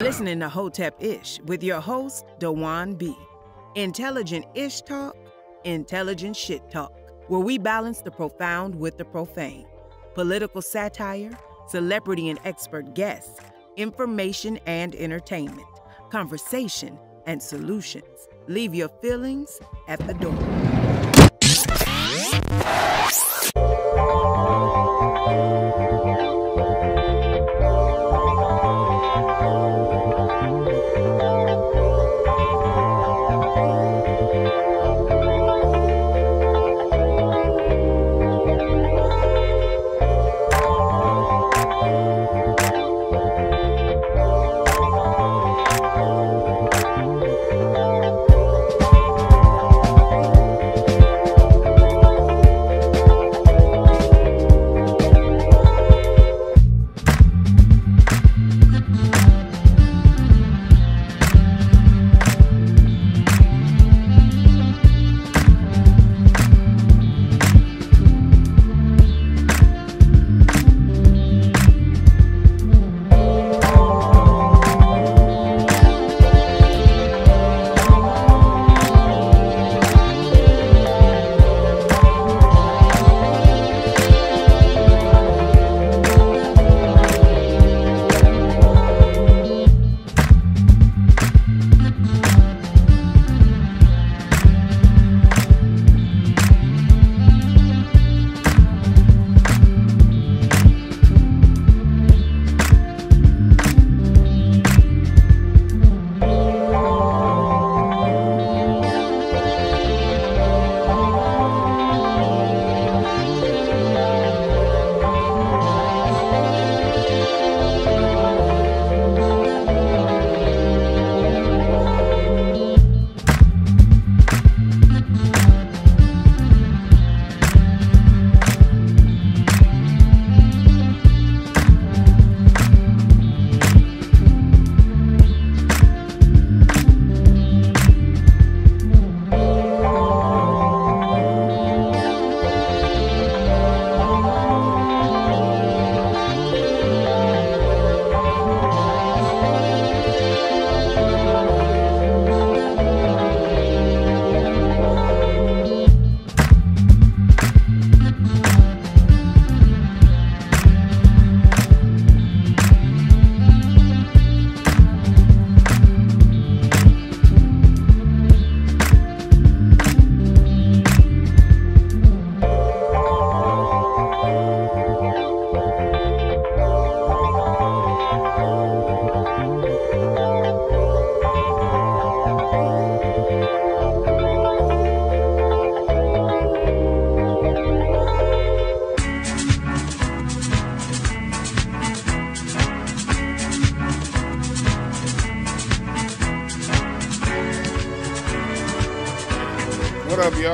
Listening to Hotepish with your host, Dwan B. Intelligent ish talk, intelligent shit talk, where we balance the profound with the profane. Political satire, celebrity and expert guests, information and entertainment, conversation and solutions. Leave your feelings at the door.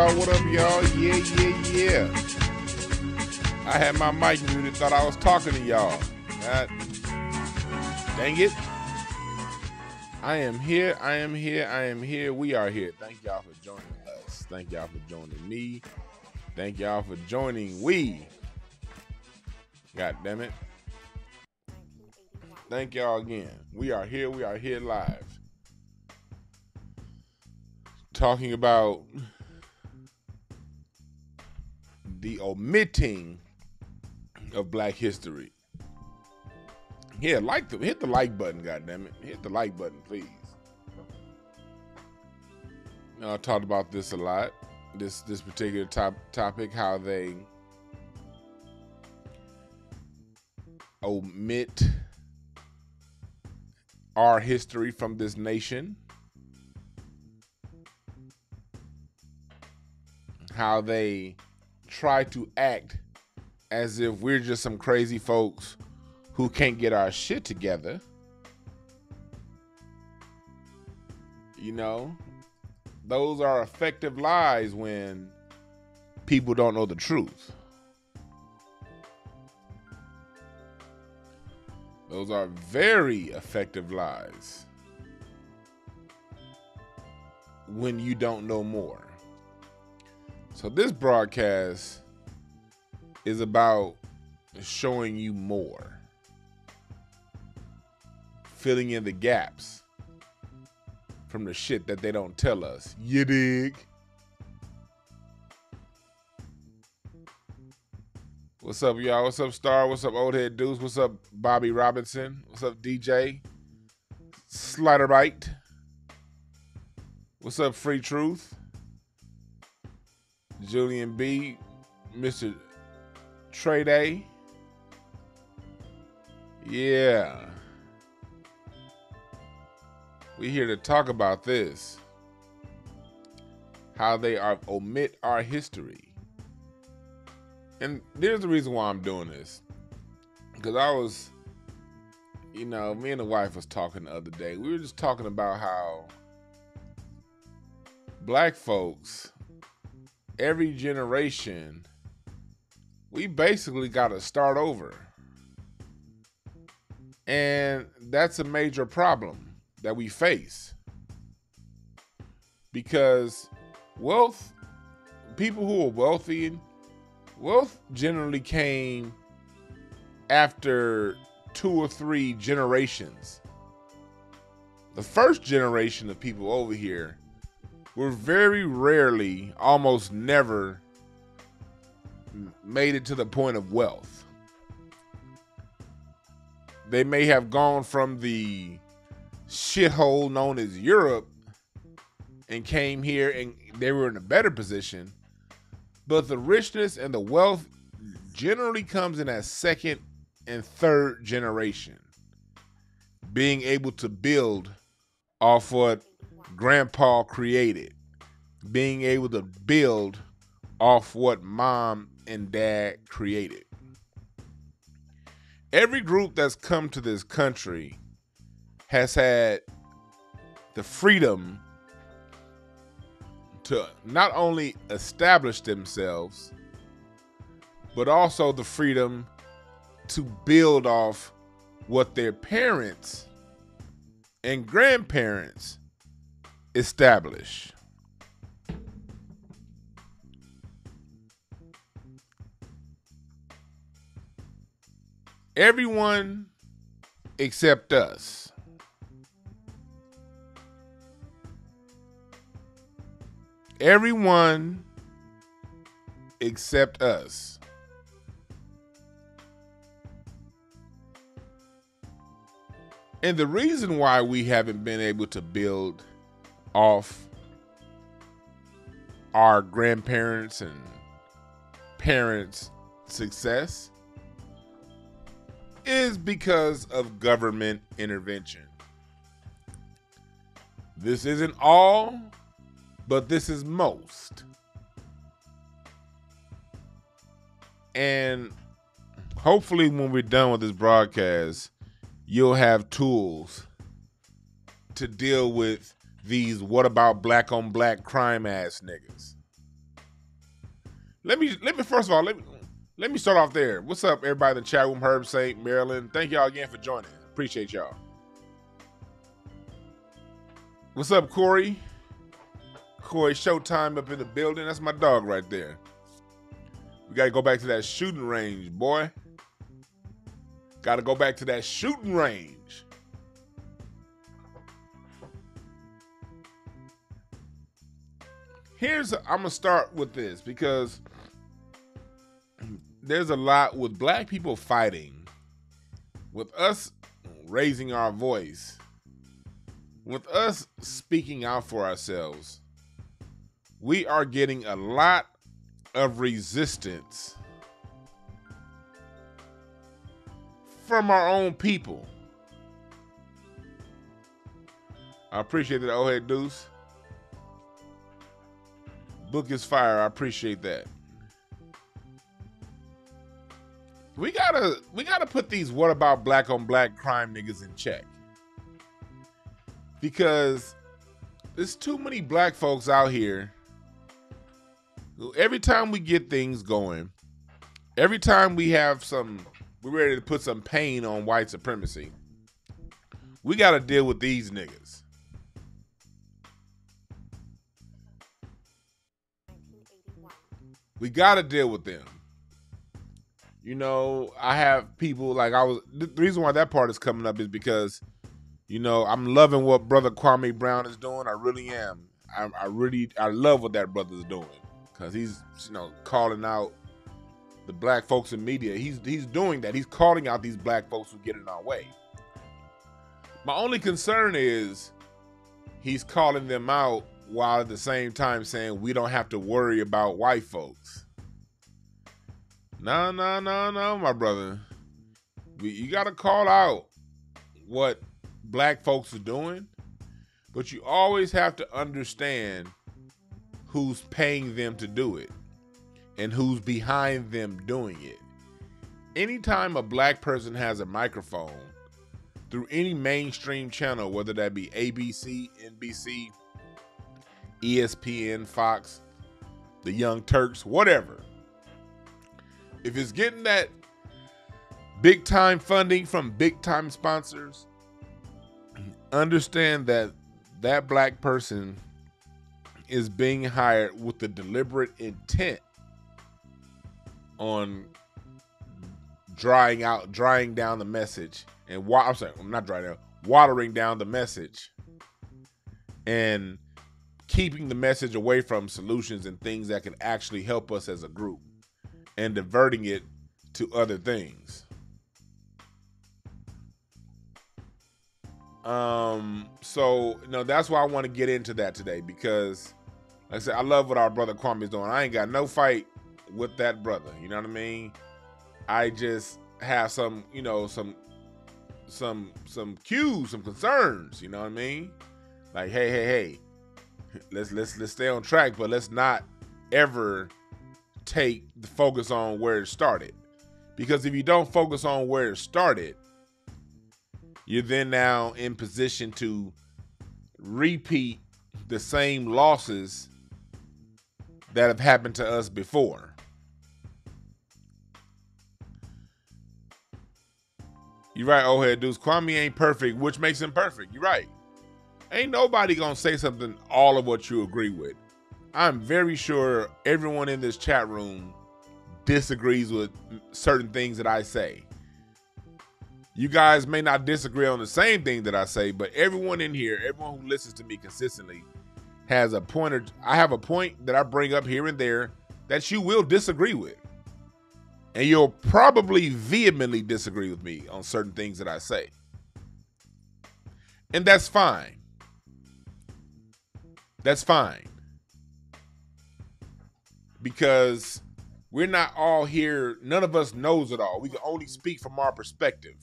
What up, y'all? Yeah. I had my mic muted, thought I was talking to y'all. Dang it. I am here. We are here. Thank y'all for joining us. Thank y'all for joining me. Thank y'all for joining we. God damn it. Thank y'all again. We are here live. Talking about the omitting of Black history. Yeah, hit the like button, goddammit. Hit the like button, please. I talked about this a lot. This particular topic, how they omit our history from this nation. How they try to act as if we're just some crazy folks who can't get our shit together. You know, those are effective lies when people don't know the truth. Those are very effective lies when you don't know more. So this broadcast is about showing you more. filling in the gaps from the shit that they don't tell us. You dig? What's up, y'all? What's up, Star? What's up, Old Head Deuce? What's up, Bobby Robinson? What's up, DJ? Sliderbite. What's up, Free Truth? Julian B. Mr. Trey Day. Yeah. We're here to talk about this. How they omit our history. And there's the reason why I'm doing this. Because I was, me and the wife was talking the other day. We were just talking about how black folks, every generation, we basically got to start over. And that's a major problem that we face. Because people who are wealthy, wealth generally came after 2 or 3 generations. The first generation of people over here were very rarely, almost never, made it to the point of wealth. They may have gone from the shithole known as Europe and came here and they were in a better position. But the richness and the wealth generally comes in that second and third generation. Being able to build off what grandpa created. Being able to build off what mom and dad created. Every group that's come to this country has had the freedom to not only establish themselves, but also the freedom to build off what their parents and grandparents establish. Everyone except us. Everyone except us. And the reason why we haven't been able to build off our grandparents and parents' success is because of government intervention. This isn't all, but this is most. And hopefully when we're done with this broadcast, you'll have tools to deal with these what about black on black crime ass niggas. Let me first of all, let me start off there. What's up, everybody in the chat room? Herb St. Maryland. Thank y'all again for joining. Appreciate y'all. What's up, Corey? Corey Showtime up in the building. That's my dog right there. We got to go back to that shooting range, boy. Got to go back to that shooting range. I'm going to start with this because there's a lot with black people fighting, with us raising our voice, with us speaking out for ourselves. We are getting a lot of resistance from our own people. I appreciate that, old head Deuce. Book is fire. I appreciate that. We gotta put these what about black on black crime niggas in check. Because there's too many black folks out here who every time we get things going, every time we're ready to put some pain on white supremacy, we gotta deal with these niggas. We gotta deal with them. I have people the reason why that part is coming up is because You know, I'm loving what Brother Kwame Brown is doing. I really am. I love what that brother's doing, because he's, you know, calling out the black folks in media. He's doing that. He's calling out these black folks who get in our way. My only concern is he's calling them out while at the same time saying we don't have to worry about white folks. No, my brother. You got to call out what black folks are doing, but you always have to understand who's paying them to do it and who's behind them doing it. Anytime a black person has a microphone through any mainstream channel, whether that be ABC, NBC, ESPN, Fox, the Young Turks, whatever, if it's getting that big time funding from big time sponsors, understand that that black person is being hired with the deliberate intent on drying down the message and watering down the message and keeping the message away from solutions and things that can actually help us as a group, and diverting it to other things. So, you know, that's why I want to get into that today, because like I said, I love what our brother Kwame is doing. I ain't got no fight with that brother. You know what I mean? I just have some, you know, some cues, some concerns, you know what I mean? Like, hey, let's stay on track, but let's not ever take the focus on where it started. Because if you don't focus on where it started, you're then now in position to repeat the same losses that have happened to us before. You're right, old head dudes. Kwame ain't perfect, which makes him perfect. You're right. Ain't nobody gonna say something all of what you agree with. I'm very sure everyone in this chat room disagrees with certain things that I say. You guys may not disagree on the same thing that I say, but everyone in here, everyone who listens to me consistently has a point. I have a point that I bring up here and there that you will disagree with. And you'll probably vehemently disagree with me on certain things that I say. And that's fine. That's fine. Because we're not all here. None of us knows it all. We can only speak from our perspective.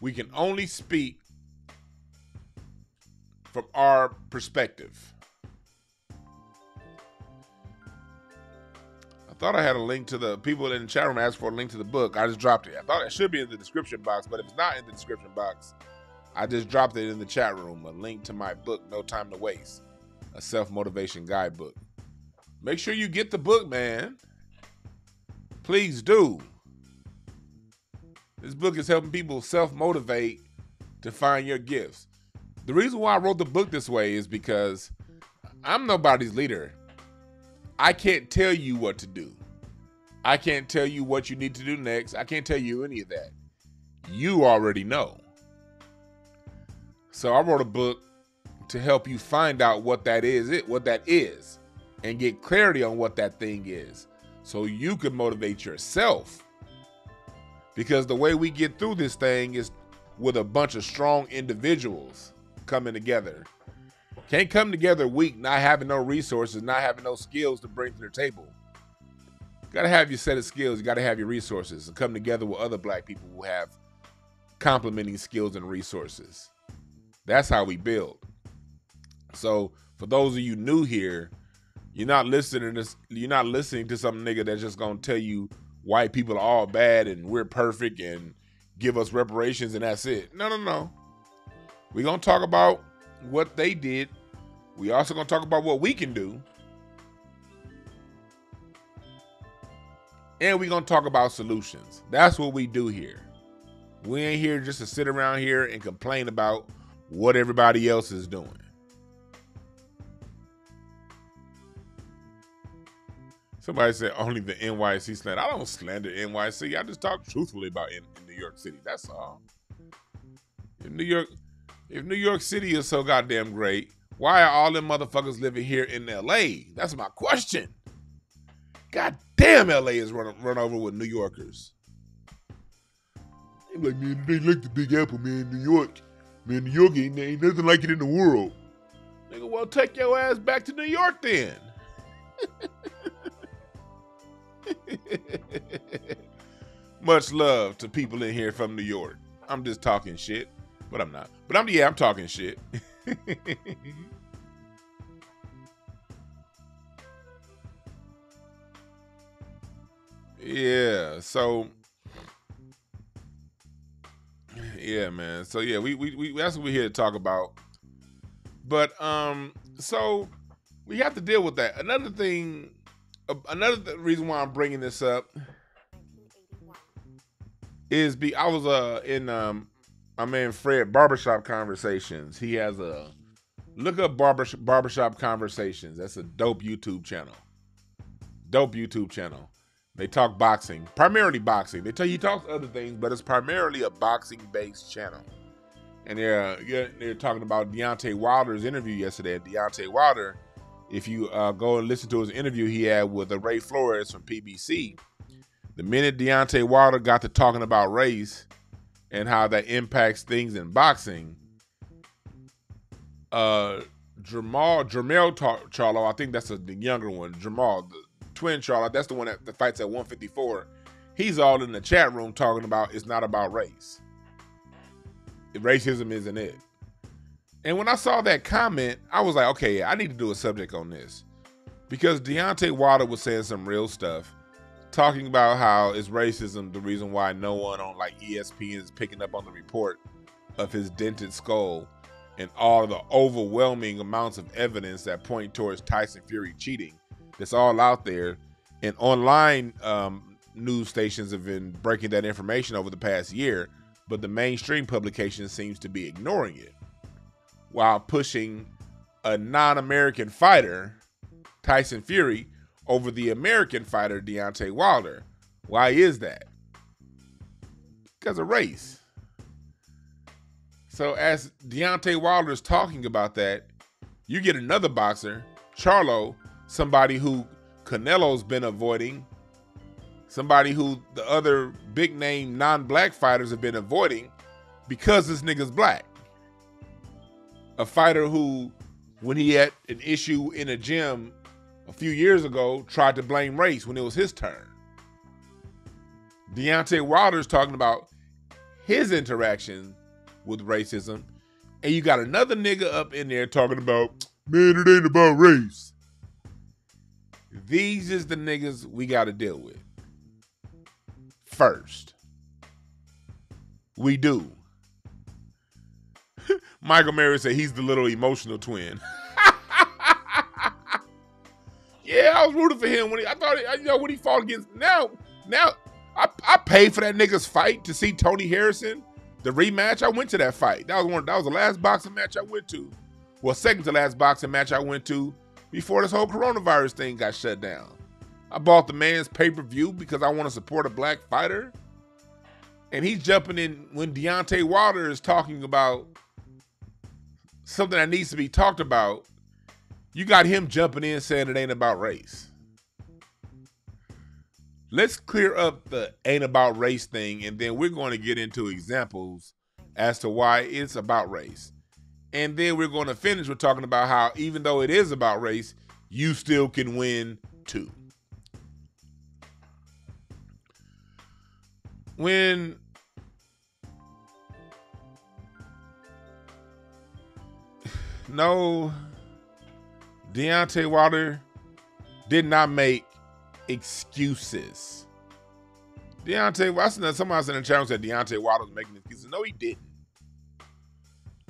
We can only speak from our perspective. I thought I had a link to the people in the chat room asked for a link to the book. I just dropped it. I thought it should be in the description box, but if it's not in the description box, I just dropped it in the chat room. A link to my book, No Time to Waste, a self-motivation guidebook. Make sure you get the book, man. Please do. This book is helping people self-motivate to find your gifts. The reason why I wrote the book this way is because I'm nobody's leader. I can't tell you what to do. I can't tell you what you need to do next. I can't tell you any of that. You already know. So I wrote a book to help you find out what that is, and get clarity on what that thing is, so you can motivate yourself. Because the way we get through this thing is with a bunch of strong individuals coming together. Can't come together weak, not having no resources, not having no skills to bring to the table. You gotta have your set of skills, you gotta have your resources, and come together with other black people who have complementing skills and resources. That's how we build. So for those of you new here, you're not listening to some nigga that's just gonna tell you white people are all bad and we're perfect and give us reparations and that's it. No. We're gonna talk about what they did. We also gonna talk about what we can do. And we're gonna talk about solutions. That's what we do here. We ain't here just to sit around here and complain about what everybody else is doing. Somebody said only the NYC slander. I don't slander NYC. I just talk truthfully about in New York City. That's all. If New York City is so goddamn great, why are all them motherfuckers living here in LA? That's my question. God damn, LA is run over with New Yorkers. I'm like, man, they like the Big Apple, man, New York. Man, New York ain't nothing like it in the world. Nigga, well, take your ass back to New York then. Much love to people in here from New York. I'm just talking shit, but I'm not. But I'm talking shit. Yeah, so yeah, man. So yeah, we that's what we're here to talk about. But so we have to deal with that. Another reason why I'm bringing this up is I was in my man Fred Barbershop Conversations. He has a look up Barbershop Conversations. That's a dope YouTube channel. They talk boxing, primarily boxing. He talks other things, but it's primarily a boxing-based channel. And they're talking about Deontay Wilder's interview yesterday. And Deontay Wilder, if you go and listen to his interview he had with Ray Flores from PBC, the minute Deontay Wilder got to talking about race and how that impacts things in boxing, Jermell Charlo, I think that's the younger one, Jermall, the twin Charlo, that's the one that fights at 154. He's all in the chat room talking about it's not about race. Racism isn't it. And when I saw that comment, I was like, okay, I need to do a subject on this. Because Deontay Wilder was saying some real stuff, talking about how it's racism the reason why no one on like ESPN is picking up on the report of his dented skull and all the overwhelming amounts of evidence that point towards Tyson Fury cheating. That's all out there. And online news stations have been breaking that information over the past year, but the mainstream publication seems to be ignoring it while pushing a non-American fighter, Tyson Fury, over the American fighter, Deontay Wilder. Why is that? Because of race. So as Deontay Wilder is talking about that, you get another boxer, Charlo, somebody who Canelo's been avoiding, somebody who the other big name non-black fighters have been avoiding because this nigga's black. A fighter who, when he had an issue in a gym a few years ago, tried to blame race when it was his turn. Deontay Wilder's talking about his interaction with racism, and you got another nigga up in there talking about, man, it ain't about race. These is the niggas we got to deal with. First. We do. Michael Mary said he's the little emotional twin. Yeah, I was rooting for him when when he fought against. Now I paid for that nigga's fight to see Tony Harrison, the rematch. I went to that fight. That was the last boxing match I went to. Well, second to last boxing match I went to before this whole coronavirus thing got shut down. I bought the man's pay-per-view because I want to support a black fighter. And he's jumping in when Deontay Wilder is talking about something that needs to be talked about. You got him jumping in saying it ain't about race. Let's clear up the ain't about race thing, and then we're going to get into examples as to why it's about race. And then we're going to finish with talking about how even though it is about race, you still can win too. When no, Deontay Wilder did not make excuses. Somebody said in the channel said Deontay Wilder was making excuses. No, he didn't.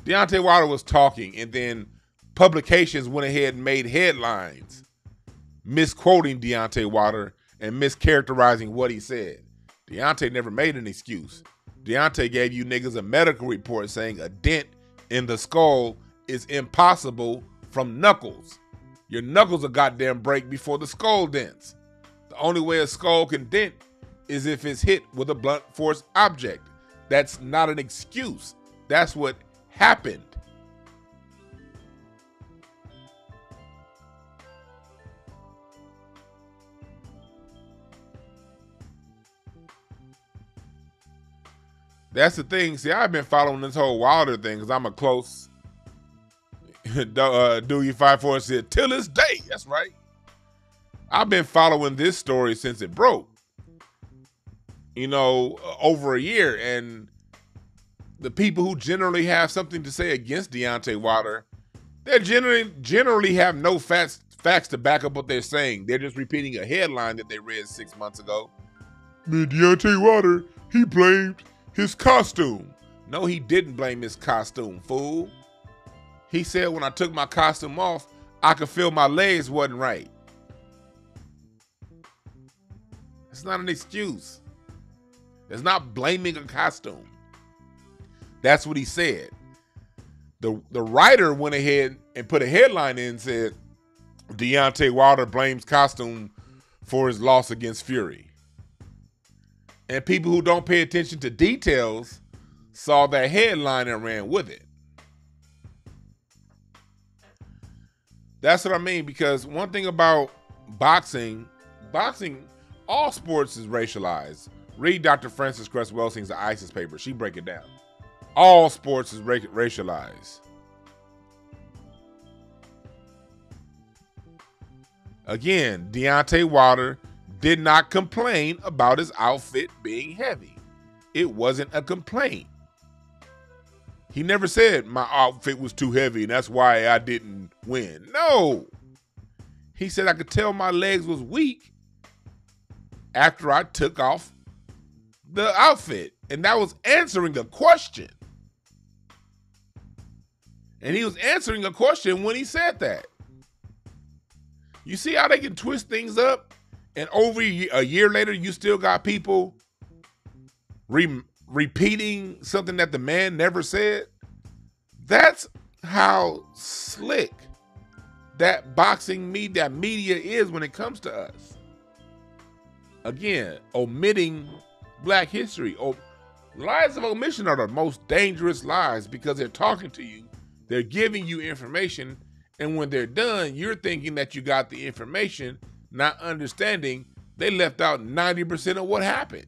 Deontay Wilder was talking, and then publications went ahead and made headlines misquoting Deontay Wilder and mischaracterizing what he said. Deontay never made an excuse. Deontay gave you niggas a medical report saying a dent in the skull is impossible from knuckles. Your knuckles will goddamn break before the skull dents. only way a skull can dent is if it's hit with a blunt force object. That's not an excuse. That's what happened. That's the thing. See, I've been following this whole Wilder thing because I'm a close. Doogie 54 said, till this day. That's right. I've been following this story since it broke. You know, over a year. And the people who generally have something to say against Deontay Wilder, they generally have no facts to back up what they're saying. They're just repeating a headline that they read 6 months ago. Deontay Wilder, he blamed his costume. No, he didn't blame his costume, fool. He said when I took my costume off, I could feel my legs wasn't right. It's not an excuse. It's not blaming a costume. That's what he said. The writer went ahead and put a headline in and said, Deontay Wilder blames costume for his loss against Fury. And people who don't pay attention to details saw that headline and ran with it. That's what I mean, because one thing about boxing, all sports is racialized. Read Dr. Frances Cress Welsing's The ISIS paper. She break it down. All sports is racialized. Again, Deontay Wilder did not complain about his outfit being heavy. It wasn't a complaint. He never said my outfit was too heavy and that's why I didn't win. No. He said I could tell my legs was weak after I took off the outfit. And that was answering a question. And he was answering a question when he said that. You see how they can twist things up? And over a year later, you still got people repeating something that the man never said. That's how slick that boxing media, that media is when it comes to us. Again, omitting Black history. Lies of omission are the most dangerous lies because they're talking to you. They're giving you information. And when they're done, you're thinking that you got the information, not understanding they left out 90% of what happened.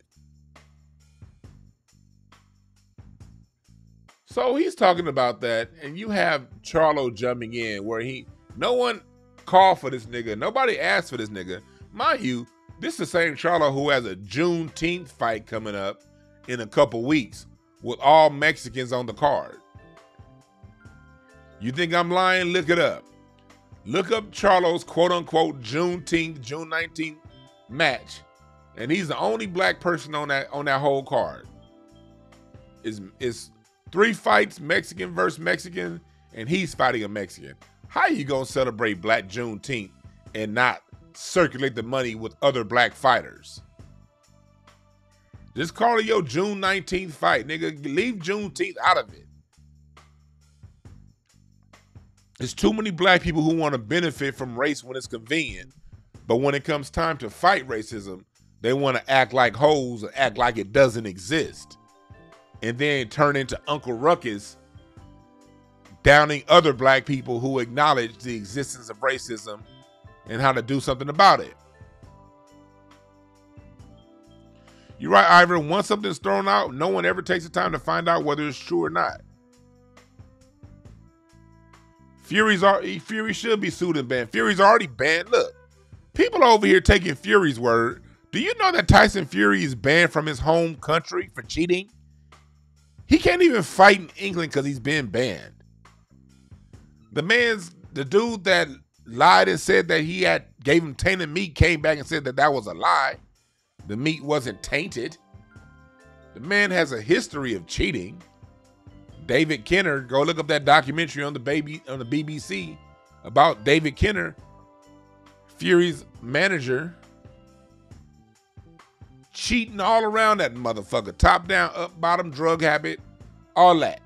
So he's talking about that, and you have Charlo jumping in where no one called for this nigga. Nobody asked for this nigga. Mind you, this is the same Charlo who has a Juneteenth fight coming up in a couple weeks with all Mexicans on the card. You think I'm lying? Look it up. Look up Charlo's quote-unquote Juneteenth, June 19th match. And he's the only black person on that whole card. It's 3 fights, Mexican versus Mexican, and he's fighting a Mexican. How you gonna celebrate Black Juneteenth and not circulate the money with other black fighters? Just call it your June 19th fight, nigga. Leave Juneteenth out of it. There's too many black people who want to benefit from race when it's convenient. But when it comes time to fight racism, they want to act like hoes or act like it doesn't exist. And then turn into Uncle Ruckus, downing other black people who acknowledge the existence of racism and how to do something about it. You're right, Ivor. Once something's thrown out, no one ever takes the time to find out whether it's true or not. Fury should be sued and banned. Fury's already banned. Look, people over here taking Fury's word. Do you know that Tyson Fury is banned from his home country for cheating? He can't even fight in England because he's been banned. The dude that lied and said that he gave him tainted meat came back and said that was a lie. The meat wasn't tainted. The man has a history of cheating. David Kenner, go look up that documentary on the BBC about David Kenner, Fury's manager, cheating all around that motherfucker. Top down, up, bottom, drug habit, all that.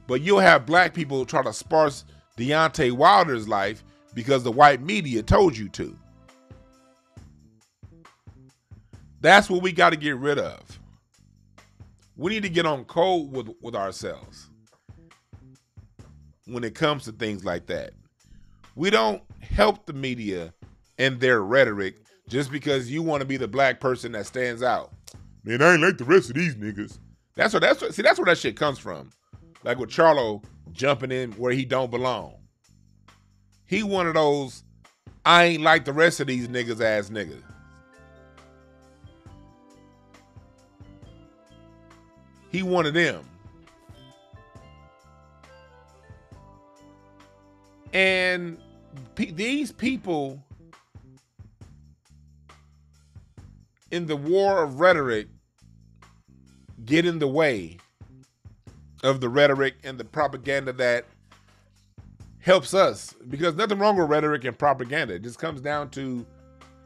But you'll have black people try to sparse Deontay Wilder's life because the white media told you to. That's what we got to get rid of. We need to get on code with ourselves when it comes to things like that. We don't help the media and their rhetoric just because you want to be the black person that stands out. Man, I ain't like the rest of these niggas. That's where that shit comes from. Like with Charlo jumping in where he don't belong. He one of those, I ain't like the rest of these niggas ass niggas. He one of them. And these people in the war of rhetoric get in the way of the rhetoric and the propaganda that helps us. Because nothing wrong with rhetoric and propaganda. It just comes down to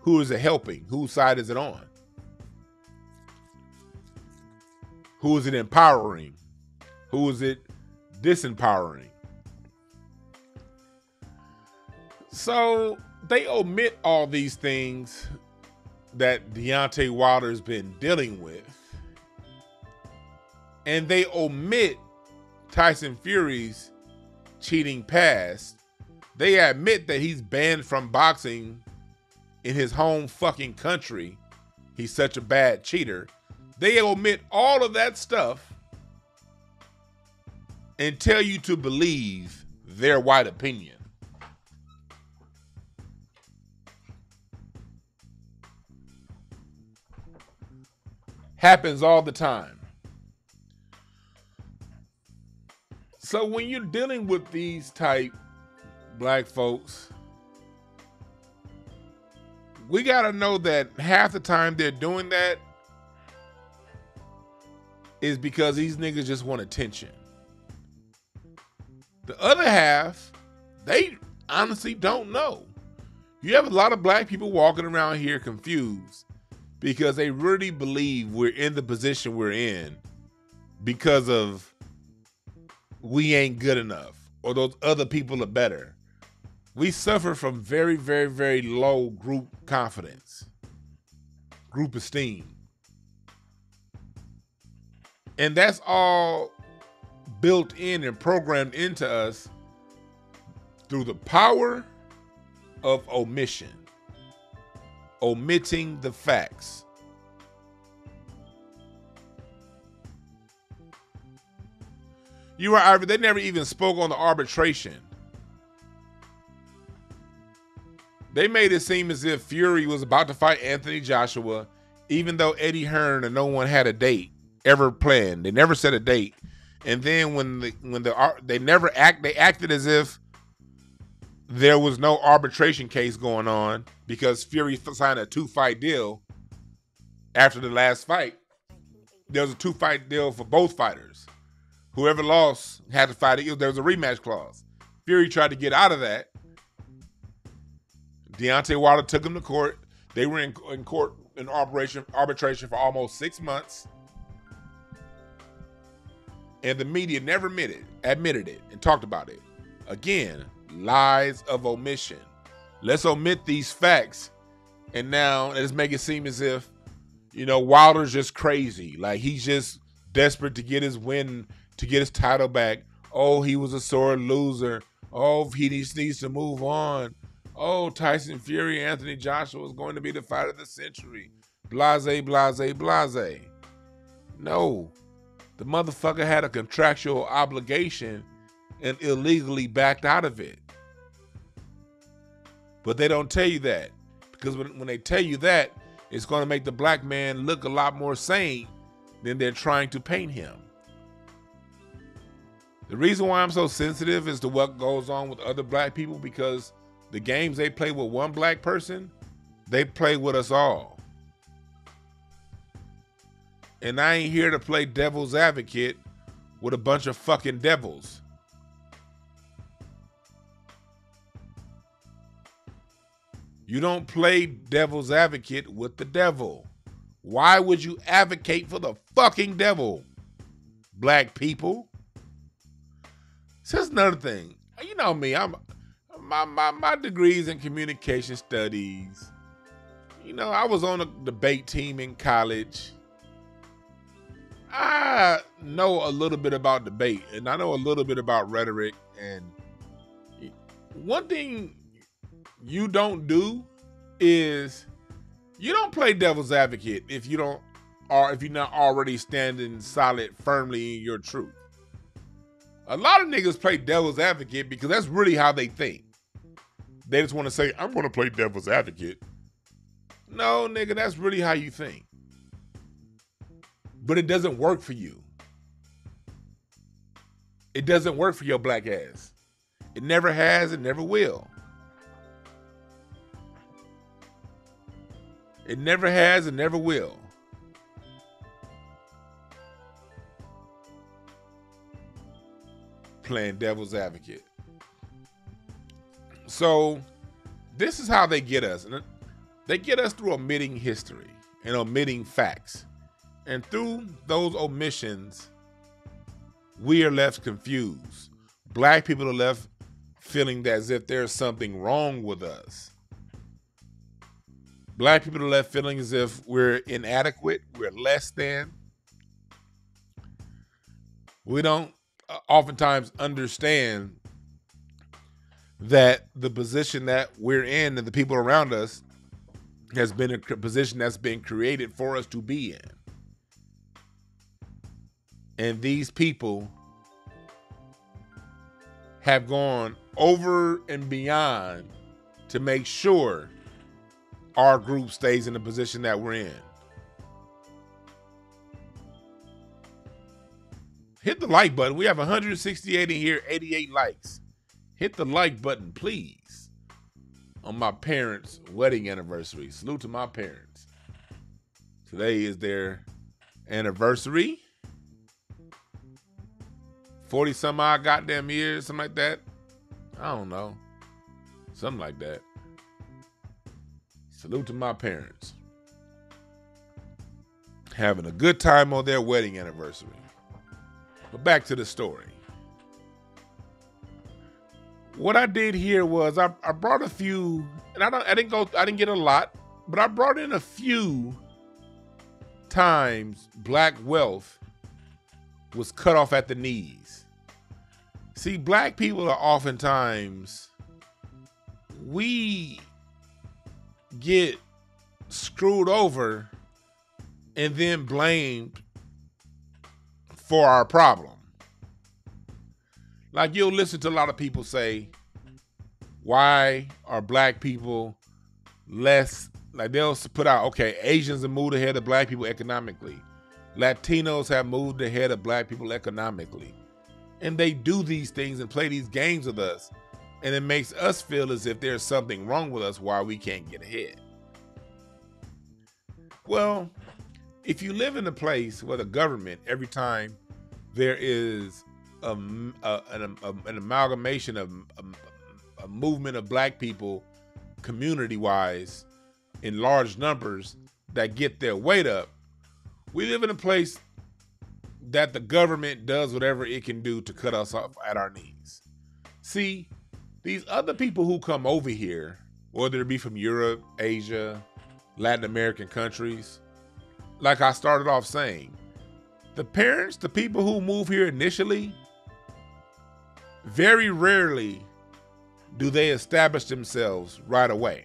who is it helping? Whose side is it on? Who is it empowering? Who is it disempowering? So they omit all these things that Deontay Wilder's been dealing with. And they omit Tyson Fury's cheating past. They admit that he's banned from boxing in his home fucking country. He's such a bad cheater. They omit all of that stuff and tell you to believe their white opinion. Happens all the time. So when you're dealing with these type black folks, we gotta know that half the time they're doing that is because these niggas just want attention. The other half, they honestly don't know. You have a lot of black people walking around here confused because they really believe we're in the position we're in because of we ain't good enough or those other people are better. We suffer from very, very, very low group confidence, group esteem. And that's all built in and programmed into us through the power of omission, omitting the facts. You are, Ivor, they never even spoke on the arbitration. They made it seem as if Fury was about to fight Anthony Joshua, even though Eddie Hearn and no one had a date ever planned. They never set a date. And then they acted as if there was no arbitration case going on because Fury signed a 2-fight deal after the last fight. There was a 2-fight deal for both fighters. Whoever lost had to fight. There was a rematch clause. Fury tried to get out of that. Deontay Wilder took him to court. They were in court in arbitration for almost 6 months. And the media never admitted it and talked about it. Again, lies of omission. Let's omit these facts. And now let's make it seem as if, Wilder's just crazy. Like he's just desperate to get his win, to get his title back. Oh, he was a sore loser. Oh, he needs to move on. Oh, Tyson Fury, Anthony Joshua is going to be the fight of the century. Blase, blase, blase. No. The motherfucker had a contractual obligation and illegally backed out of it. But they don't tell you that. Because when they tell you that, it's going to make the black man look a lot more sane than they're trying to paint him. The reason why I'm so sensitive as to what goes on with other black people, because the games they play with one black person, they play with us all. And I ain't here to play devil's advocate with a bunch of fucking devils. You don't play devil's advocate with the devil. Why would you advocate for the fucking devil, black people? So that's another thing. You know me, my degrees in communication studies. You know, I was on a debate team in college. I know a little bit about debate, and I know a little bit about rhetoric. And one thing you don't do is you don't play devil's advocate if you're not already standing solid firmly in your truth. A lot of niggas play devil's advocate because that's really how they think. They just want to say, I'm going to play devil's advocate. No, nigga, that's really how you think. But it doesn't work for you. It doesn't work for your black ass. It never has, it never will. It never has, it never will. Playing devil's advocate. So, this is how they get us. And they get us through omitting history and omitting facts. And through those omissions, we are left confused. Black people are left feeling as if there's something wrong with us. Black people are left feeling as if we're inadequate, we're less than. We don't oftentimes understand that the position that we're in and the people around us has been a position that's been created for us to be in. And these people have gone over and beyond to make sure our group stays in the position that we're in. Hit the like button. We have 168 in here, 88 likes. Hit the like button, please. On my parents' wedding anniversary. Salute to my parents. Today is their anniversary. 40 some odd goddamn years, something like that. I don't know. Something like that. Salute to my parents. Having a good time on their wedding anniversary. But back to the story. What I did here was I brought a few, and I didn't get a lot, but I brought in a few times black wealth was cut off at the knees. See, black people are oftentimes, we get screwed over and then blamed for our problem. Like, you'll listen to a lot of people say, why are black people less, like they'll put out, okay, Asians have moved ahead of black people economically. Latinos have moved ahead of black people economically. And they do these things and play these games with us. And it makes us feel as if there's something wrong with us why we can't get ahead. Well, if you live in a place where the government, every time there is an amalgamation of a movement of black people community-wise in large numbers that get their weight up, we live in a place that the government does whatever it can do to cut us off at our knees. See, these other people who come over here, whether it be from Europe, Asia, Latin American countries, like I started off saying, the parents, the people who move here initially, very rarely do they establish themselves right away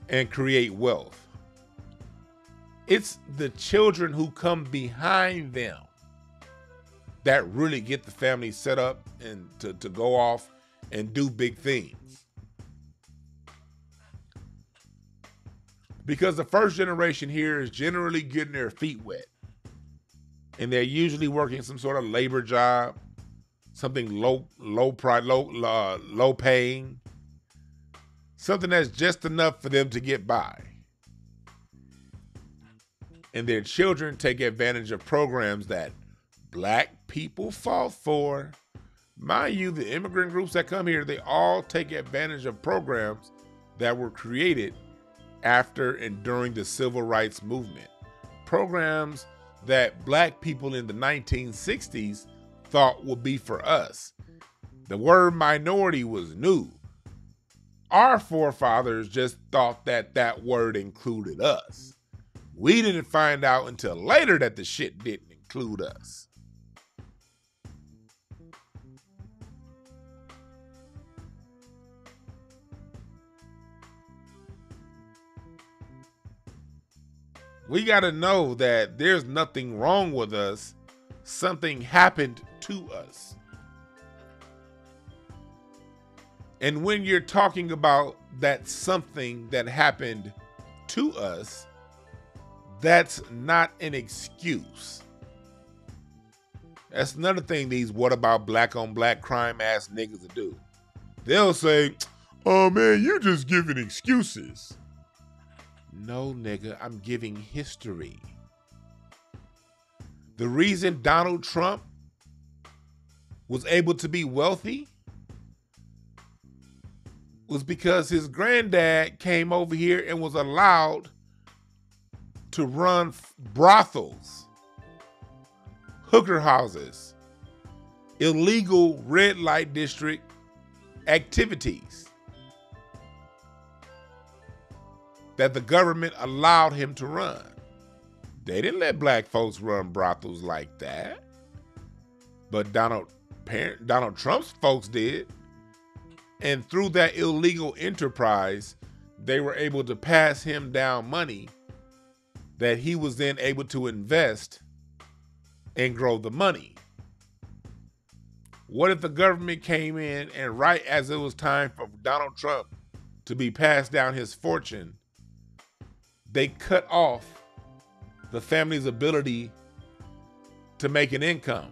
and create wealth. It's the children who come behind them that really get the family set up and to go off and do big things. Because the first generation here is generally getting their feet wet. And they're usually working some sort of labor job, something low paying, something that's just enough for them to get by. And their children take advantage of programs that black people fought for. Mind you, the immigrant groups that come here, they all take advantage of programs that were created after and during the civil rights movement. Programs that black people in the 1960s thought would be for us. The word minority was new. our forefathers just thought that that word included us. We didn't find out until later that the shit didn't include us. We got to know that there's nothing wrong with us. Something happened to us. And when you're talking about that something that happened to us, that's not an excuse. That's another thing these what about black on black crime ass niggas will do. They'll say, oh man, you just giving excuses. No, nigga, I'm giving history. The reason Donald Trump was able to be wealthy was because his granddad came over here and was allowed to run brothels, hooker houses, illegal red light district activities that the government allowed him to run. They didn't let black folks run brothels like that. But Donald Trump's folks did. And through that illegal enterprise, they were able to pass him down money that he was then able to invest and grow the money. What if the government came in and right as it was time for Donald Trump to be passed down his fortune, they cut off the family's ability to make an income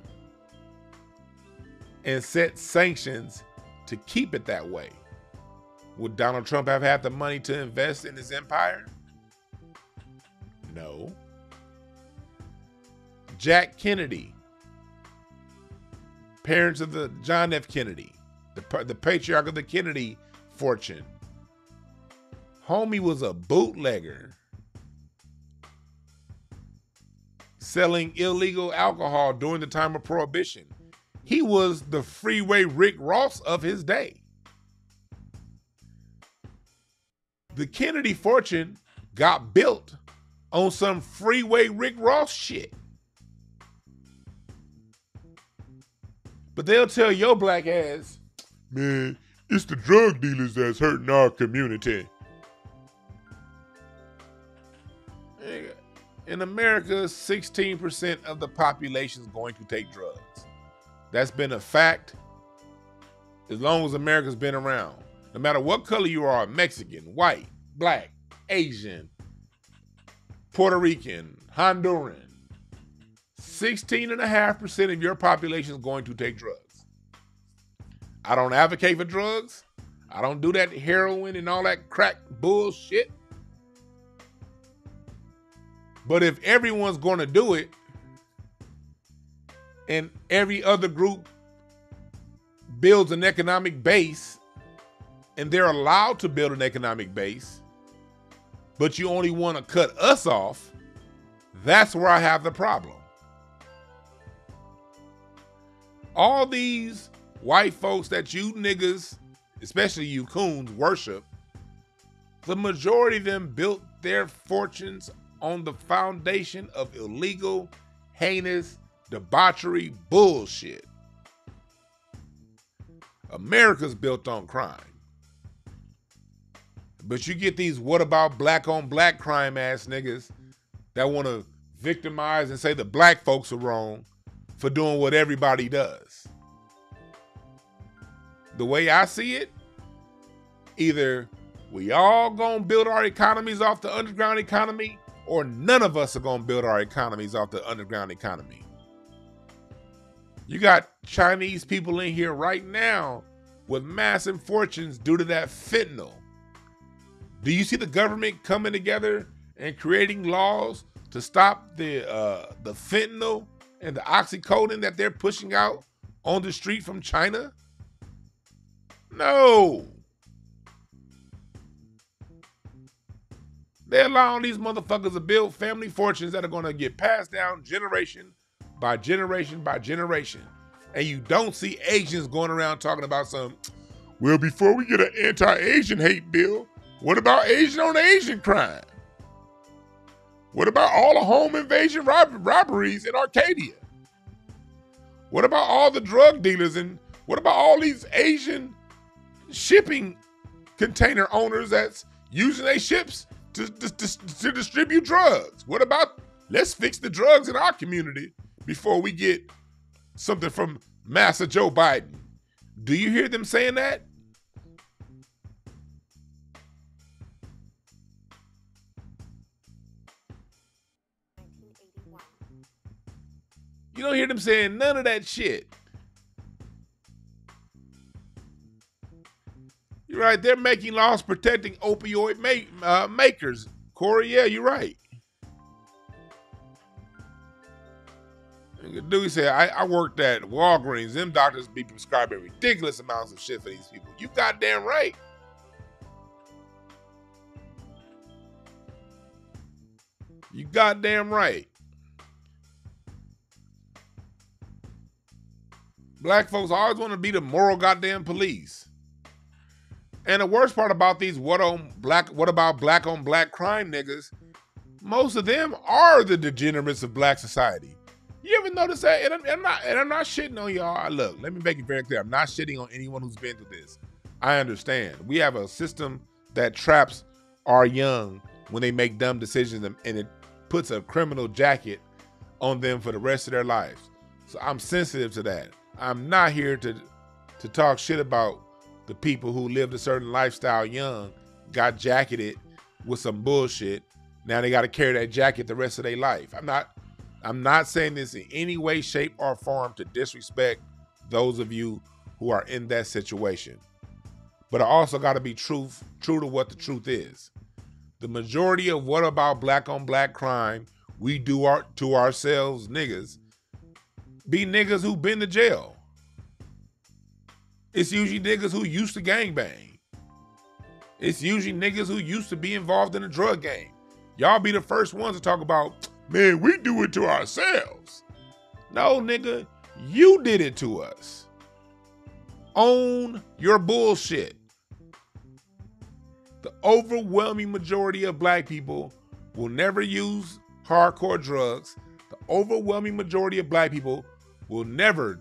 and set sanctions to keep it that way? Would Donald Trump have had the money to invest in his empire? No. Jack Kennedy, parents of the John F. Kennedy, the patriarch of the Kennedy fortune. Homie was a bootlegger selling illegal alcohol during the time of Prohibition. He was the freeway Rick Ross of his day. The Kennedy fortune got built on some freeway Rick Ross shit. But they'll tell your black ass, man, it's the drug dealers that's hurting our community. In America, 16% of the population is going to take drugs. That's been a fact as long as America's been around. No matter what color you are, Mexican, white, black, Asian, Puerto Rican, Honduran, 16.5% of your population is going to take drugs. I don't advocate for drugs. I don't do that heroin and all that crack bullshit. But if everyone's going to do it, and every other group builds an economic base, and they're allowed to build an economic base, but you only want to cut us off, that's where I have the problem. All these white folks that you niggas, especially you coons, worship, the majority of them built their fortunes on the foundation of illegal, heinous, debauchery bullshit. America's built on crime. But you get these what about black on black crime ass niggas that want to victimize and say the black folks are wrong for doing what everybody does. The way I see it, either we all gonna build our economies off the underground economy, or none of us are gonna build our economies off the underground economy. You got Chinese people in here right now with massive fortunes due to that fentanyl. Do you see the government coming together and creating laws to stop the fentanyl and the oxycodone that they're pushing out on the street from China? No. They're allowing these motherfuckers to build family fortunes that are going to get passed down generation by generation by generation. And you don't see Asians going around talking about some, Well, before we get an anti-Asian hate bill, what about Asian on Asian crime? What about all the home invasion robberies in Arcadia? What about all the drug dealers, and what about all these Asian shipping container owners that's using their ships to distribute drugs? What about, let's fix the drugs in our community before we get something from Massa Joe Biden? Do you hear them saying that? You don't hear them saying none of that shit. You're right. They're making laws protecting opioid makers. Corey, yeah, you're right. Dude said, I worked at Walgreens. Them doctors be prescribing ridiculous amounts of shit for these people. You goddamn right. You goddamn right. Black folks always want to be the moral goddamn police. And the worst part about these what about black on black crime niggas, most of them are the degenerates of black society. You ever notice that? And I'm not shitting on y'all. Look, let me make it very clear. I'm not shitting on anyone who's been through this. I understand. We have a system that traps our young when they make dumb decisions, and it puts a criminal jacket on them for the rest of their lives. So I'm sensitive to that. I'm not here to talk shit about the people who lived a certain lifestyle young, got jacketed with some bullshit. Now they got to carry that jacket the rest of their life. I'm not saying this in any way, shape, or form to disrespect those of you who are in that situation. But I also got to be true to what the truth is. The majority of what about black on black crime we do to ourselves niggas be niggas who been to jail. It's usually niggas who used to gangbang. It's usually niggas who used to be involved in a drug game. Y'all be the first ones to talk about, man, we do it to ourselves. No, nigga, you did it to us. Own your bullshit. The overwhelming majority of black people will never use hardcore drugs. The overwhelming majority of black people will never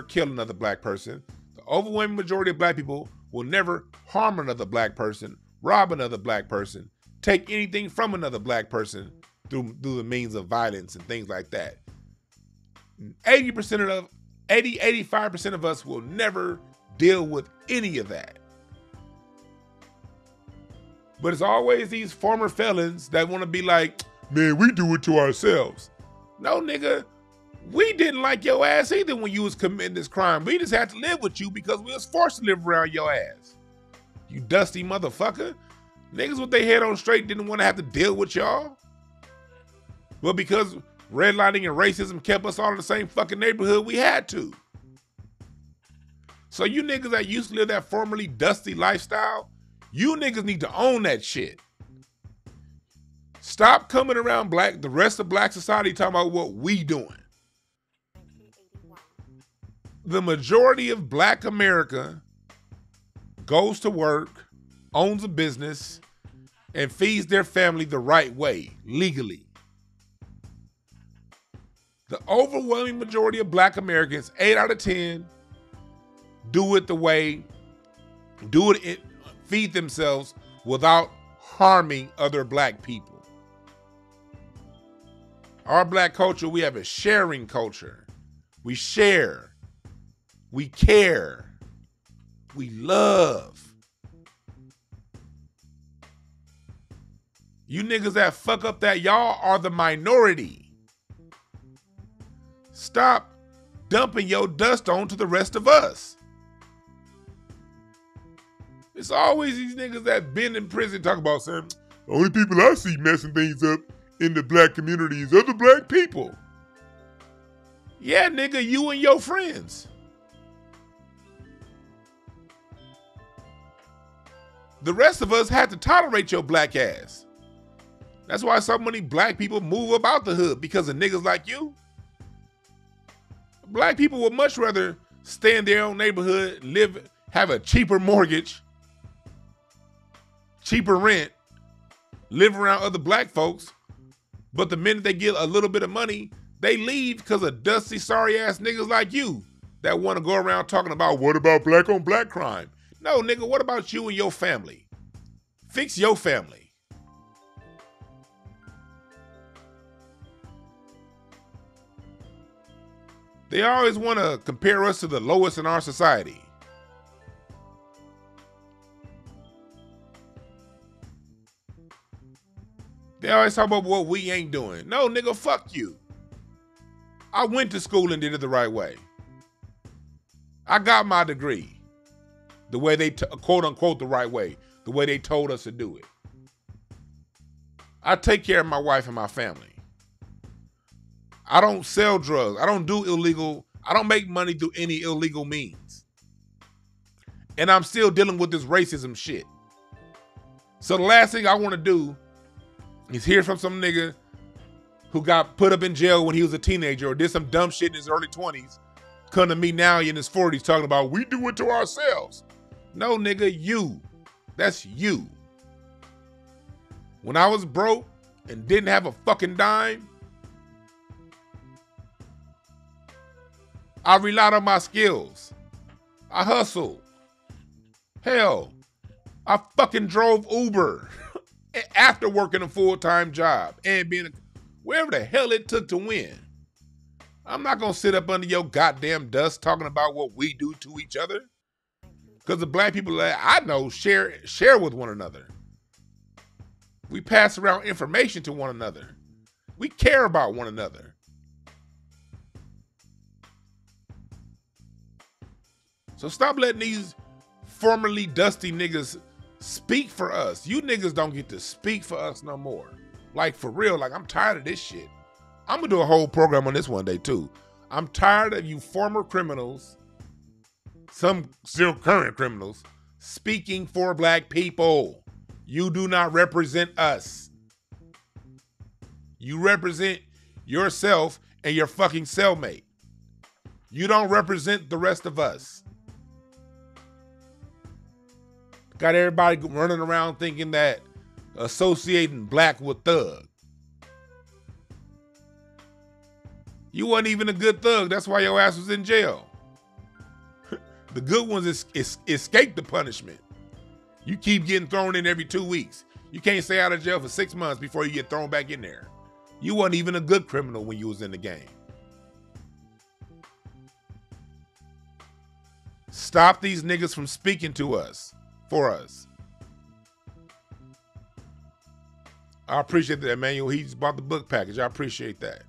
kill another black person. The overwhelming majority of black people will never harm another black person, rob another black person, take anything from another black person through the means of violence and things like that. 85% of us will never deal with any of that. But it's always these former felons that want to be like, man, we do it to ourselves. No, nigga, we didn't like your ass either when you was committing this crime. We just had to live with you because we was forced to live around your ass. You dusty motherfucker. Niggas with their head on straight didn't want to have to deal with y'all. But because redlining and racism kept us all in the same fucking neighborhood, we had to. So you niggas that used to live that formerly dusty lifestyle, you niggas need to own that shit. Stop coming around the rest of black society talking about what we doing. The majority of black America goes to work, owns a business, and feeds their family the right way, legally. The overwhelming majority of black Americans, 8 out of 10, feed themselves without harming other black people. Our black culture, we have a sharing culture. We share. We care. We love. You niggas that fuck up that, y'all are the minority. Stop dumping your dust onto the rest of us. It's always these niggas that been in prison talk about saying, the only people I see messing things up in the black community is other black people. Yeah, nigga, you and your friends. The rest of us had to tolerate your black ass. That's why so many black people move about the hood, because of niggas like you. Black people would much rather stay in their own neighborhood, have a cheaper mortgage, cheaper rent, live around other black folks, but the minute they get a little bit of money, they leave because of dusty, sorry-ass niggas like you that want to go around talking about, what about black on black crime? No, nigga, what about you and your family? Fix your family. They always want to compare us to the lowest in our society. They always talk about what we ain't doing. No, nigga, fuck you. I went to school and did it the right way. I got my degree the way they, quote unquote, the right way, the way they told us to do it. I take care of my wife and my family. I don't sell drugs. I don't do illegal. I don't make money through any illegal means. And I'm still dealing with this racism shit. So the last thing I want to do is hear from some nigga who got put up in jail when he was a teenager or did some dumb shit in his early 20s, come to me now in his 40s talking about, we do it to ourselves. No, nigga, you. That's you. When I was broke and didn't have a fucking dime, I relied on my skills. I hustled. Hell, I fucking drove Uber after working a full-time job and being wherever the hell it took to win. I'm not gonna sit up under your goddamn dust talking about what we do to each other. Because the black people that I know share with one another. We pass around information to one another. We care about one another. So stop letting these formerly dusty niggas speak for us. You niggas don't get to speak for us no more. Like, for real, like, I'm tired of this shit. I'm gonna do a whole program on this one day too. I'm tired of you former criminals, some still current criminals, speaking for black people. You do not represent us. You represent yourself and your fucking cellmate. You don't represent the rest of us. Got everybody running around thinking that associating black with thug. You wasn't even a good thug. That's why your ass was in jail. The good ones escape the punishment. You keep getting thrown in every 2 weeks. You can't stay out of jail for 6 months before you get thrown back in there. You wasn't even a good criminal when you was in the game. Stop these niggas from speaking to us, for us. I appreciate that, Emmanuel. He just bought the book package. I appreciate that.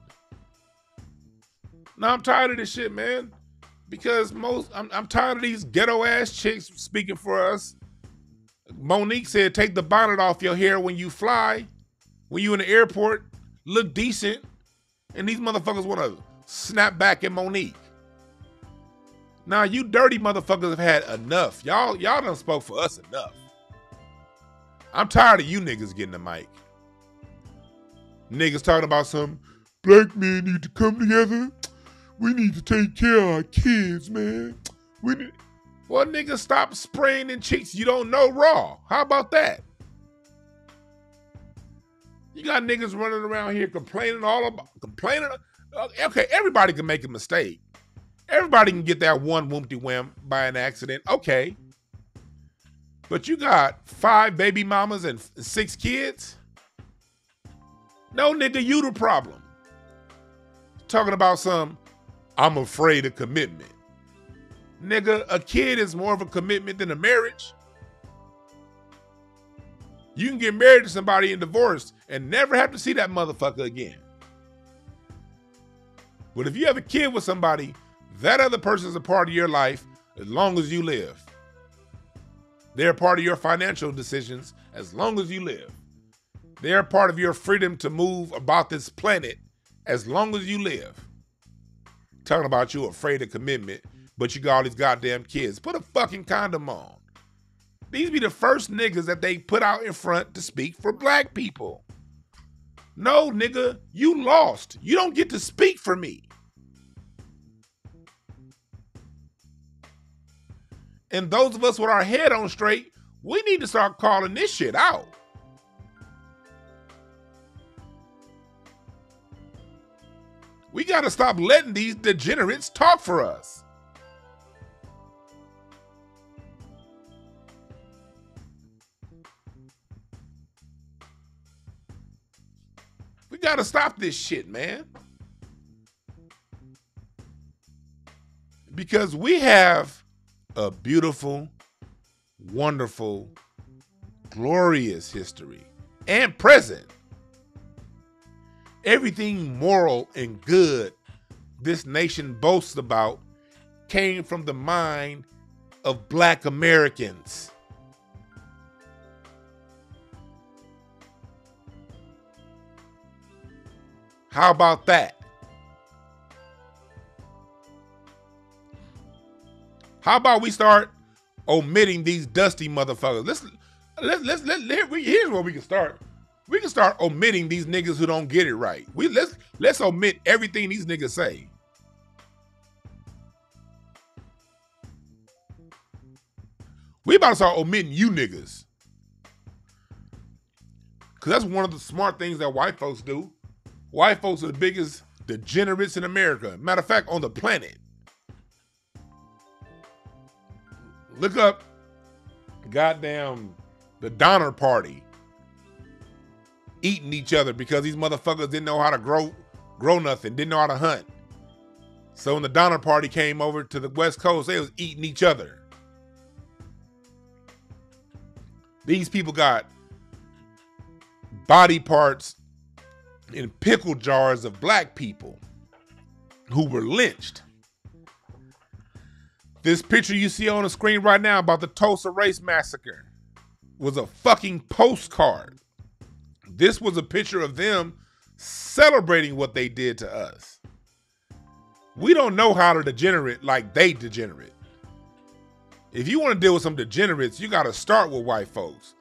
No, I'm tired of this shit, man. Because I'm tired of these ghetto ass chicks speaking for us. Monique said, take the bonnet off your hair when you fly. When you in the airport, look decent. And these motherfuckers want to snap back at Monique. Now, you dirty motherfuckers have had enough. Y'all done spoke for us enough. I'm tired of you niggas getting the mic. Niggas talking about some black men need to come together. We need to take care of our kids, man. Well, niggas, stop spraying in cheeks you don't know raw. How about that? You got niggas running around here complaining. Okay, everybody can make a mistake. Everybody can get that one whoopty wham by an accident. Okay. But you got 5 baby mamas and 6 kids? No, nigga, you the problem. Talking about some, I'm afraid of commitment. Nigga, a kid is more of a commitment than a marriage. You can get married to somebody and divorced and never have to see that motherfucker again. But if you have a kid with somebody, that other person is a part of your life as long as you live. They're a part of your financial decisions as long as you live. They're a part of your freedom to move about this planet as long as you live. Talking about you afraid of commitment, but you got all these goddamn kids. Put a fucking condom on. These be the first niggas that they put out in front to speak for black people. No, nigga, you lost. You don't get to speak for me. And those of us with our head on straight, we need to start calling this shit out. We got to stop letting these degenerates talk for us. We got to stop this shit, man. Because we have a beautiful, wonderful, glorious history and present. Everything moral and good this nation boasts about came from the mind of Black Americans. How about that? How about we start omitting these dusty motherfuckers? Here's where we can start. We can start omitting these niggas who don't get it right. Let's omit everything these niggas say. We about to start omitting you niggas. Cause that's one of the smart things that white folks do. White folks are the biggest degenerates in America. Matter of fact, on the planet. Look up goddamn the Donner Party eating each other because these motherfuckers didn't know how to grow nothing, didn't know how to hunt. So when the Donner Party came over to the West Coast, they was eating each other. These people got body parts in pickle jars of black people who were lynched. This picture you see on the screen right now about the Tulsa Race Massacre was a fucking postcard. This was a picture of them celebrating what they did to us. We don't know how to degenerate like they degenerate. If you want to deal with some degenerates, you got to start with white folks.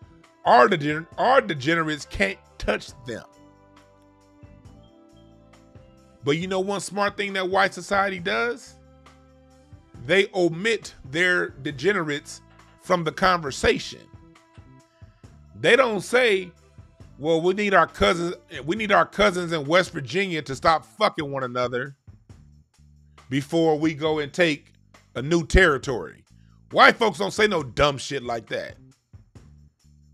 Our degenerates can't touch them. But you know one smart thing that white society does? They omit their degenerates from the conversation. They don't say, well, we need our cousins in West Virginia to stop fucking one another before we go and take a new territory. White folks don't say no dumb shit like that.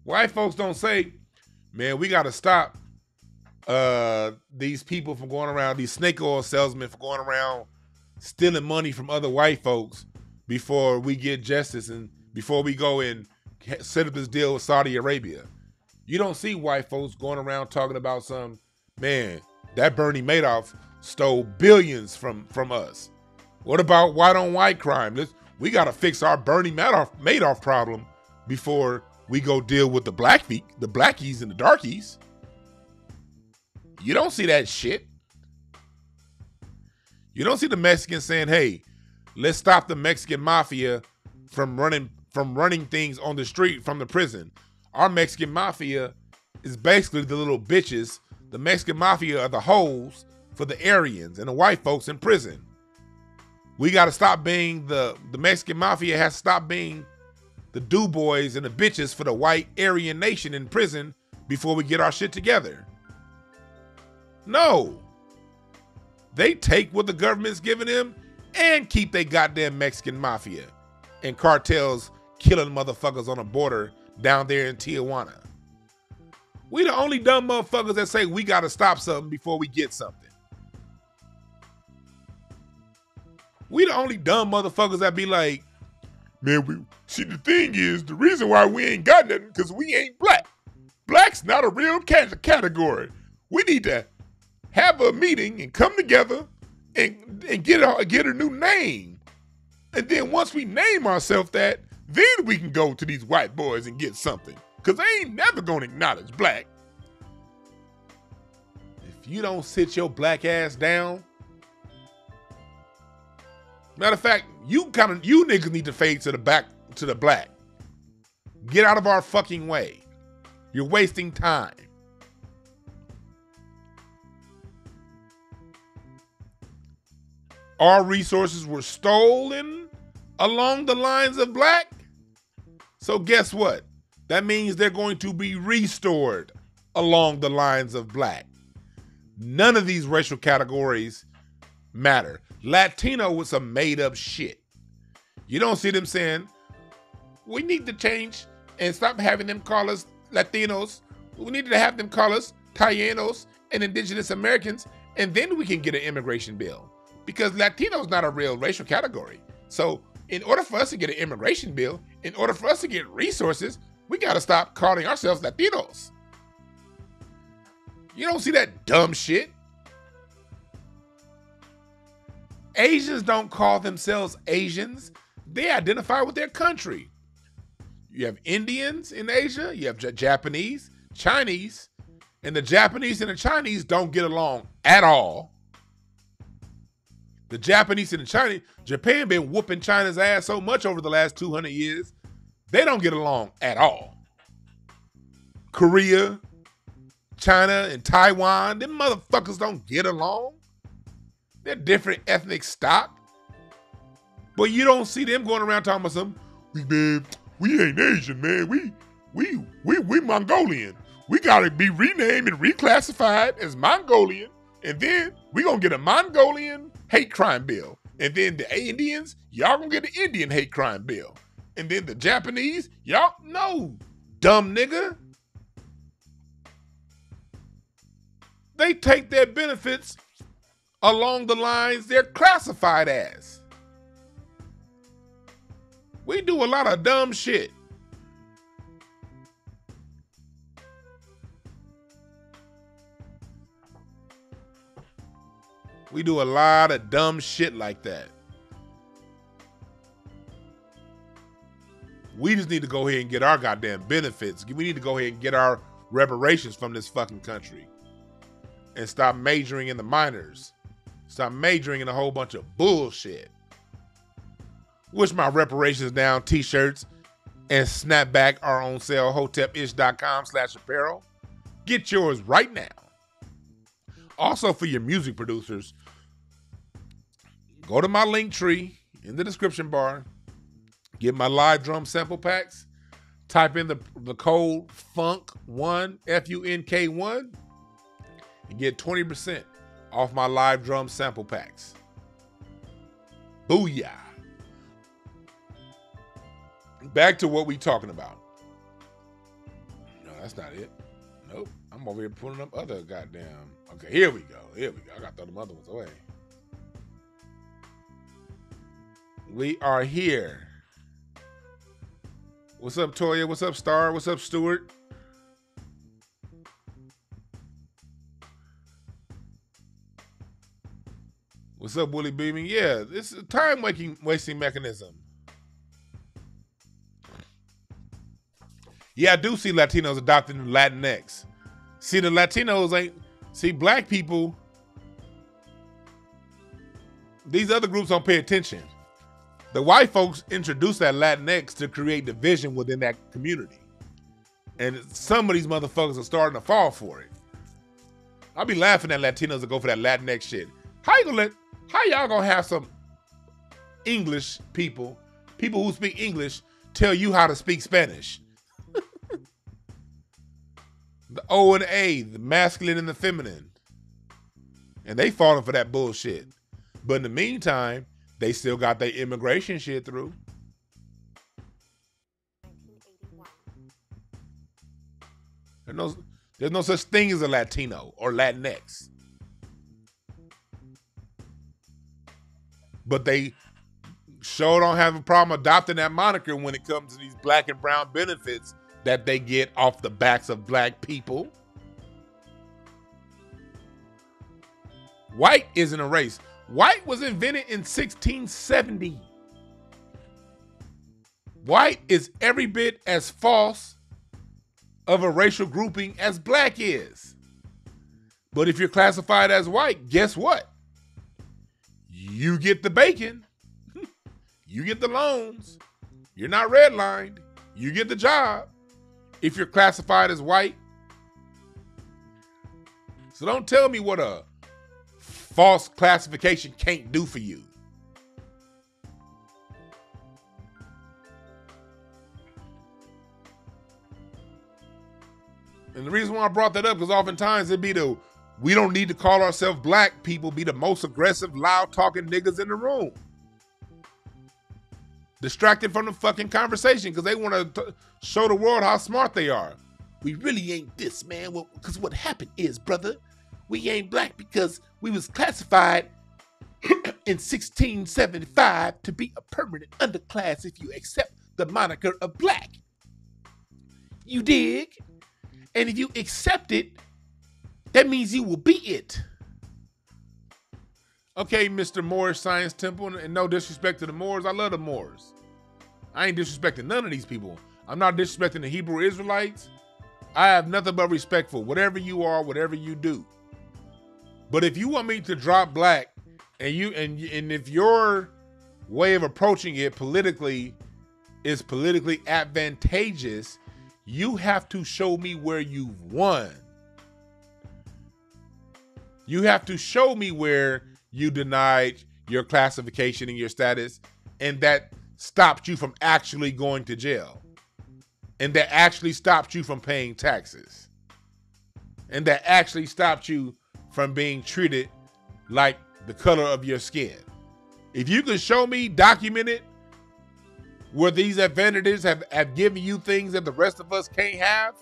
White folks don't say, man, we got to stop these people from going around, these snake oil salesmen from going around stealing money from other white folks before we get justice and before we go and set up this deal with Saudi Arabia. You don't see white folks going around talking about some, man, that Bernie Madoff stole billions from us. What about white on white crime? We got to fix our Bernie Madoff problem before we go deal with the blackies and the darkies. You don't see that shit. You don't see the Mexicans saying, hey, let's stop the Mexican mafia from running things on the street from the prison. Our Mexican mafia is basically the little bitches. The Mexican mafia are the hoes for the Aryans and the white folks in prison. We got to stop being the Mexican mafia has to stop being the do boys and the bitches for the white Aryan nation in prison before we get our shit together. No. They take what the government's giving them and keep their goddamn Mexican mafia and cartels killing motherfuckers on the border down there in Tijuana. We the only dumb motherfuckers that say we gotta stop something before we get something. We the only dumb motherfuckers that be like, man, see the thing is, the reason why we ain't got nothing because we ain't black. Black's not a real category. We need to have a meeting and come together and get a new name. And then once we name ourselves that, then we can go to these white boys and get something. Because they ain't never going to acknowledge black. If you don't sit your black ass down, matter of fact, you niggas need to fade to the black. Get out of our fucking way. You're wasting time. Our resources were stolen along the lines of black. So guess what? That means they're going to be restored along the lines of black. None of these racial categories matter. Latino was some made up shit. You don't see them saying, we need to change and stop having them call us Latinos. We need to have them call us Taínos and Indigenous Americans, and then we can get an immigration bill. Because Latino is not a real racial category. So in order for us to get an immigration bill, in order for us to get resources, we got to stop calling ourselves Latinos. You don't see that dumb shit. Asians don't call themselves Asians. They identify with their country. You have Indians in Asia, you have Japanese, Chinese, and the Japanese and the Chinese don't get along at all. The Japanese and the Chinese, Japan been whooping China's ass so much over the last 200 years, they don't get along at all. Korea, China, and Taiwan, them motherfuckers don't get along. They're different ethnic stock. But you don't see them going around talking about something, we ain't Asian, man. We Mongolian. We gotta be renamed and reclassified as Mongolian, and then we gonna get a Mongolian hate crime bill. And then the Indians, y'all gonna get an Indian hate crime bill. And then the Japanese, y'all, no, dumb nigga. They take their benefits along the lines they're classified as. We do a lot of dumb shit. We do a lot of dumb shit like that. We just need to go ahead and get our goddamn benefits. We need to go ahead and get our reparations from this fucking country. And stop majoring in the minors. Stop majoring in a whole bunch of bullshit. Wish my reparations down t-shirts and snapback are on sale. Hotepish.com/apparel. Get yours right now. Also for your music producers, go to my link tree in the description bar. Get my live drum sample packs. Type in the code FUNK1, F-U-N-K-1, and get 20% off my live drum sample packs. Booyah. Back to what we talking about. No, that's not it. Nope. I'm over here pulling up other goddamn. Okay, here we go. Here we go. I got to throw them other ones away. We are here. What's up, Toya? What's up, Star? What's up, Stuart? What's up, Willie Beaming? Yeah, this is a time-wasting mechanism. Yeah, I do see Latinos adopting Latinx. See, the Latinos ain't... See, black people... These other groups don't pay attention. The white folks introduced that Latinx to create division within that community. And some of these motherfuckers are starting to fall for it. I'll be laughing at Latinos that go for that Latinx shit. How y'all gonna have some English people who speak English, tell you how to speak Spanish? The O and A, the masculine and the feminine. And they falling for that bullshit. But in the meantime, they still got their immigration shit through. There's no such thing as a Latino or Latinx. But they sure don't have a problem adopting that moniker when it comes to these black and brown benefits that they get off the backs of black people. White isn't a race. White was invented in 1670. White is every bit as false of a racial grouping as black is. But if you're classified as white, guess what? You get the bacon. You get the loans. You're not redlined. You get the job if you're classified as white. So don't tell me what a false classification can't do for you. And the reason why I brought that up, because oftentimes it'd be we don't need to call ourselves black people, be the most aggressive, loud talking niggas in the room. Distracted from the fucking conversation because they want to show the world how smart they are. We really ain't this, man. Because what happened is, brother, we ain't black because we was classified in 1675 to be a permanent underclass if you accept the moniker of black. You dig? And if you accept it, that means you will be it. Okay, Mr. Moorish Science Temple, and no disrespect to the Moors. I love the Moors. I ain't disrespecting none of these people. I'm not disrespecting the Hebrew Israelites. I have nothing but respect for whatever you are, whatever you do. But if you want me to drop black, and if your way of approaching it politically is politically advantageous, you have to show me where you've won. You have to show me where you denied your classification and your status, and that stopped you from actually going to jail, and that actually stopped you from paying taxes, and that actually stopped you from being treated like the color of your skin. If you can show me documented where these advantages have given you things that the rest of us can't have,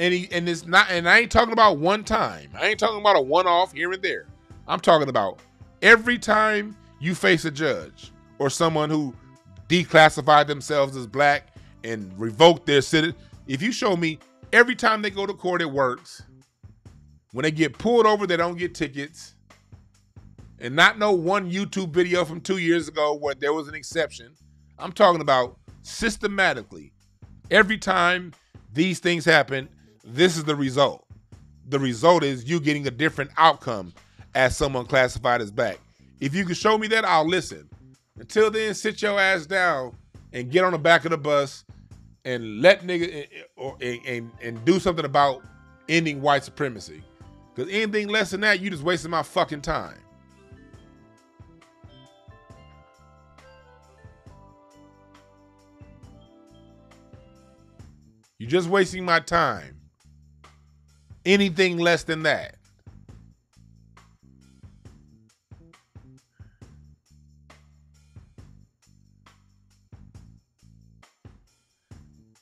and it's not, and I ain't talking about one time. I ain't talking about a one-off here and there. I'm talking about every time you face a judge or someone who declassified themselves as black and revoked their citizenship. If you show me every time they go to court, it works. When they get pulled over, they don't get tickets. And not no one YouTube video from 2 years ago where there was an exception. I'm talking about systematically. Every time these things happen, this is the result. The result is you getting a different outcome as someone classified as black. If you can show me that, I'll listen. Until then, sit your ass down and get on the back of the bus and let niggas and do something about ending white supremacy. Because anything less than that, you just wasting my fucking time. You're just wasting my time. Anything less than that.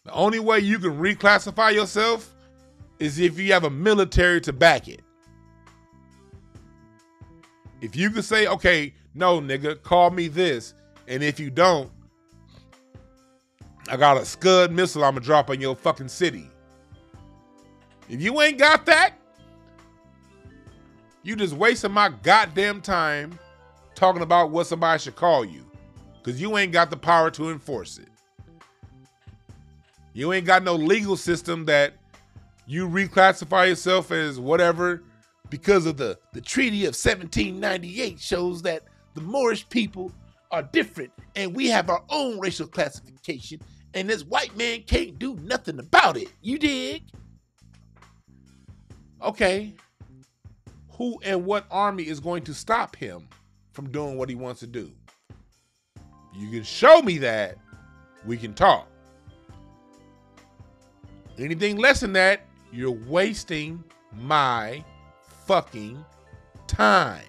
The only way you can reclassify yourself is if you have a military to back it. If you can say, okay, no, nigga, call me this. And if you don't, I got a Scud missile I'm gonna drop on your fucking city. If you ain't got that, you just wasting my goddamn time talking about what somebody should call you. Because you ain't got the power to enforce it. You ain't got no legal system that you reclassify yourself as whatever because of the Treaty of 1798 shows that the Moorish people are different and we have our own racial classification and this white man can't do nothing about it. You dig? Okay. Who and what army is going to stop him from doing what he wants to do? You can show me that, we can talk. Anything less than that, you're wasting my fucking time.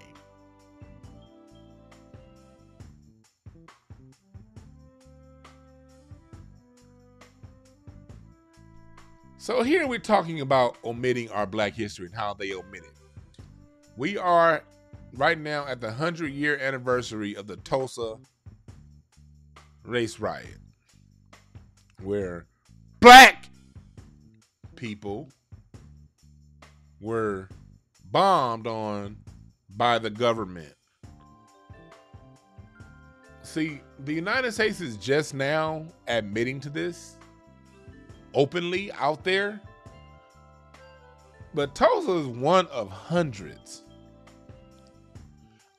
So here we're talking about omitting our black history and how they omit it. We are right now at the 100-year anniversary of the Tulsa race riot, where black people were bombed on by the government. See, the United States is just now admitting to this openly out there, but Tulsa is one of hundreds.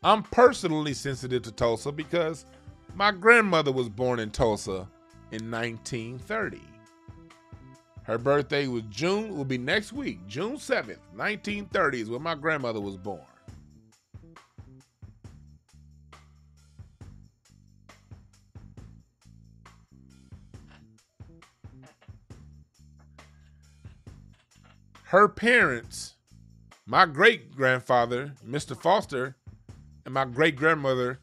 I'm personally sensitive to Tulsa because my grandmother was born in Tulsa in 1930. Her birthday was will be next week, June 7th, 1930 is when my grandmother was born. her parents, my great-grandfather, Mr. Foster, and my great-grandmother,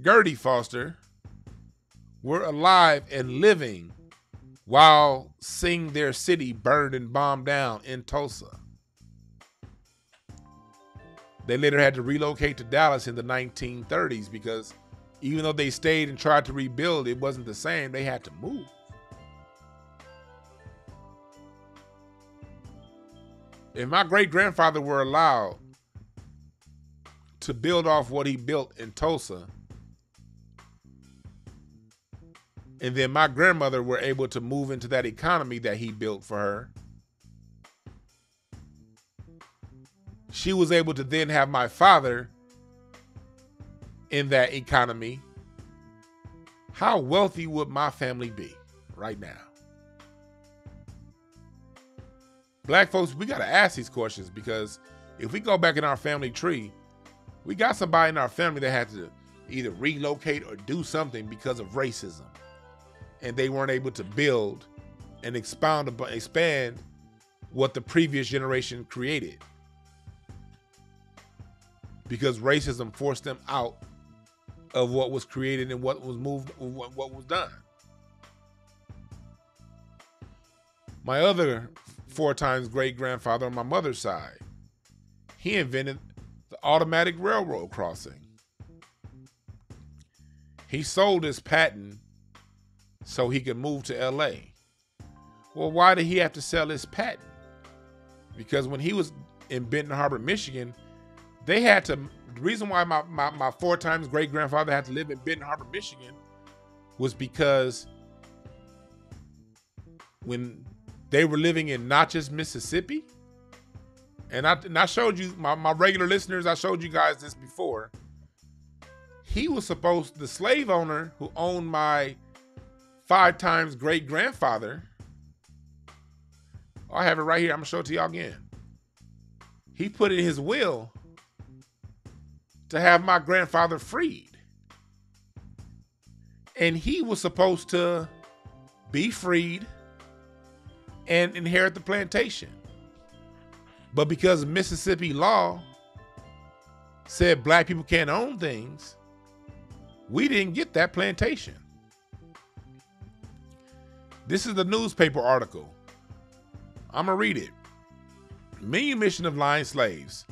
Gertie Foster, were alive and living while seeing their city burned and bombed down in Tulsa. They later had to relocate to Dallas in the 1930s because even though they stayed and tried to rebuild, it wasn't the same. They had to move. If my great-grandfather were allowed to build off what he built in Tulsa, and then my grandmother were able to move into that economy that he built for her, she was able to then have my father in that economy. How wealthy would my family be right now? Black folks, we got to ask these questions, because if we go back in our family tree, we got somebody in our family that had to either relocate or do something because of racism, and they weren't able to build and expand what the previous generation created, because racism forced them out of what was created and what was moved, what was done. My other 4 times great-grandfather on my mother's side, he invented the automatic railroad crossing. He sold his patent so he could move to LA. Well, why did he have to sell his patent? Because when he was in Benton Harbor, Michigan, they had to, the reason why my 4 times great-grandfather had to live in Benton Harbor, Michigan, was because when they were living in Natchez, Mississippi, and I showed you, my regular listeners, I showed you guys this before. He was supposed, the slave owner who owned my 5 times great-grandfather, I have it right here, I'm gonna show it to y'all again. He put in his will to have my grandfather freed. And he was supposed to be freed and inherit the plantation. But because Mississippi law said black people can't own things, we didn't get that plantation. This is the newspaper article. I'm gonna read it. Manumission of lying slaves.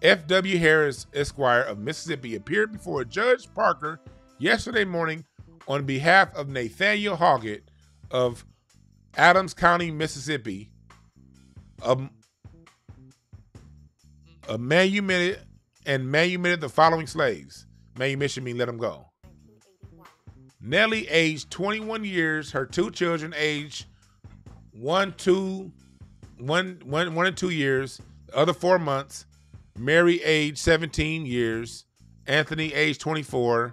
F.W. Harris, Esquire of Mississippi, appeared before Judge Parker yesterday morning on behalf of Nathaniel Hoggett of Adams County, Mississippi, manumitted the following slaves. Manumission means let them go. Nellie, aged 21 years, her 2 children, aged 1 and 2 years, the other 4 months. Mary, age 17 years, Anthony, age 24,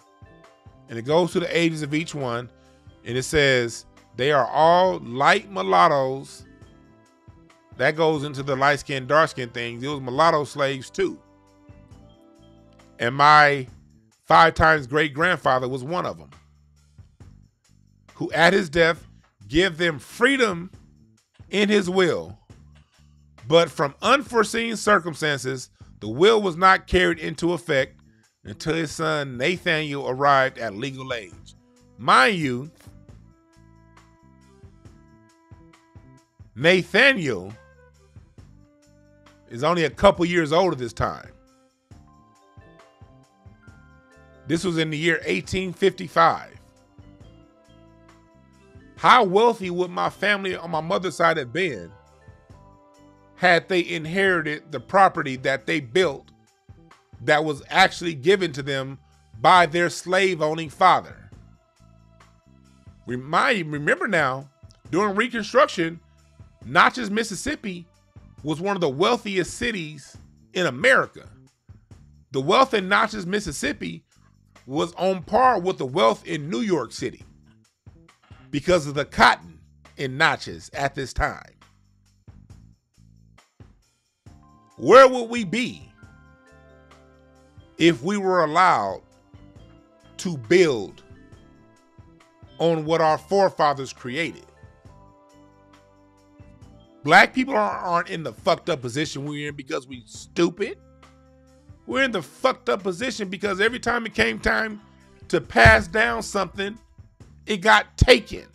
and it goes to the ages of each one, and it says they are all light mulattoes. That goes into the light skin, dark skin things. It was mulatto slaves too. And my 5 times great-grandfather was one of them, who at his death give them freedom in his will, but from unforeseen circumstances, the will was not carried into effect until his son Nathaniel arrived at legal age. Mind you, Nathaniel is only a couple years old at this time. This was in the year 1855. How wealthy would my family on my mother's side have been had they inherited the property that they built that was actually given to them by their slave-owning father? Remember now, during Reconstruction, Natchez, Mississippi was one of the wealthiest cities in America. The wealth in Natchez, Mississippi was on par with the wealth in New York City because of the cotton in Natchez at this time. Where would we be if we were allowed to build on what our forefathers created? Black people aren't in the fucked up position we're in because we stupid. We're in the fucked up position because every time it came time to pass down something, it got taken.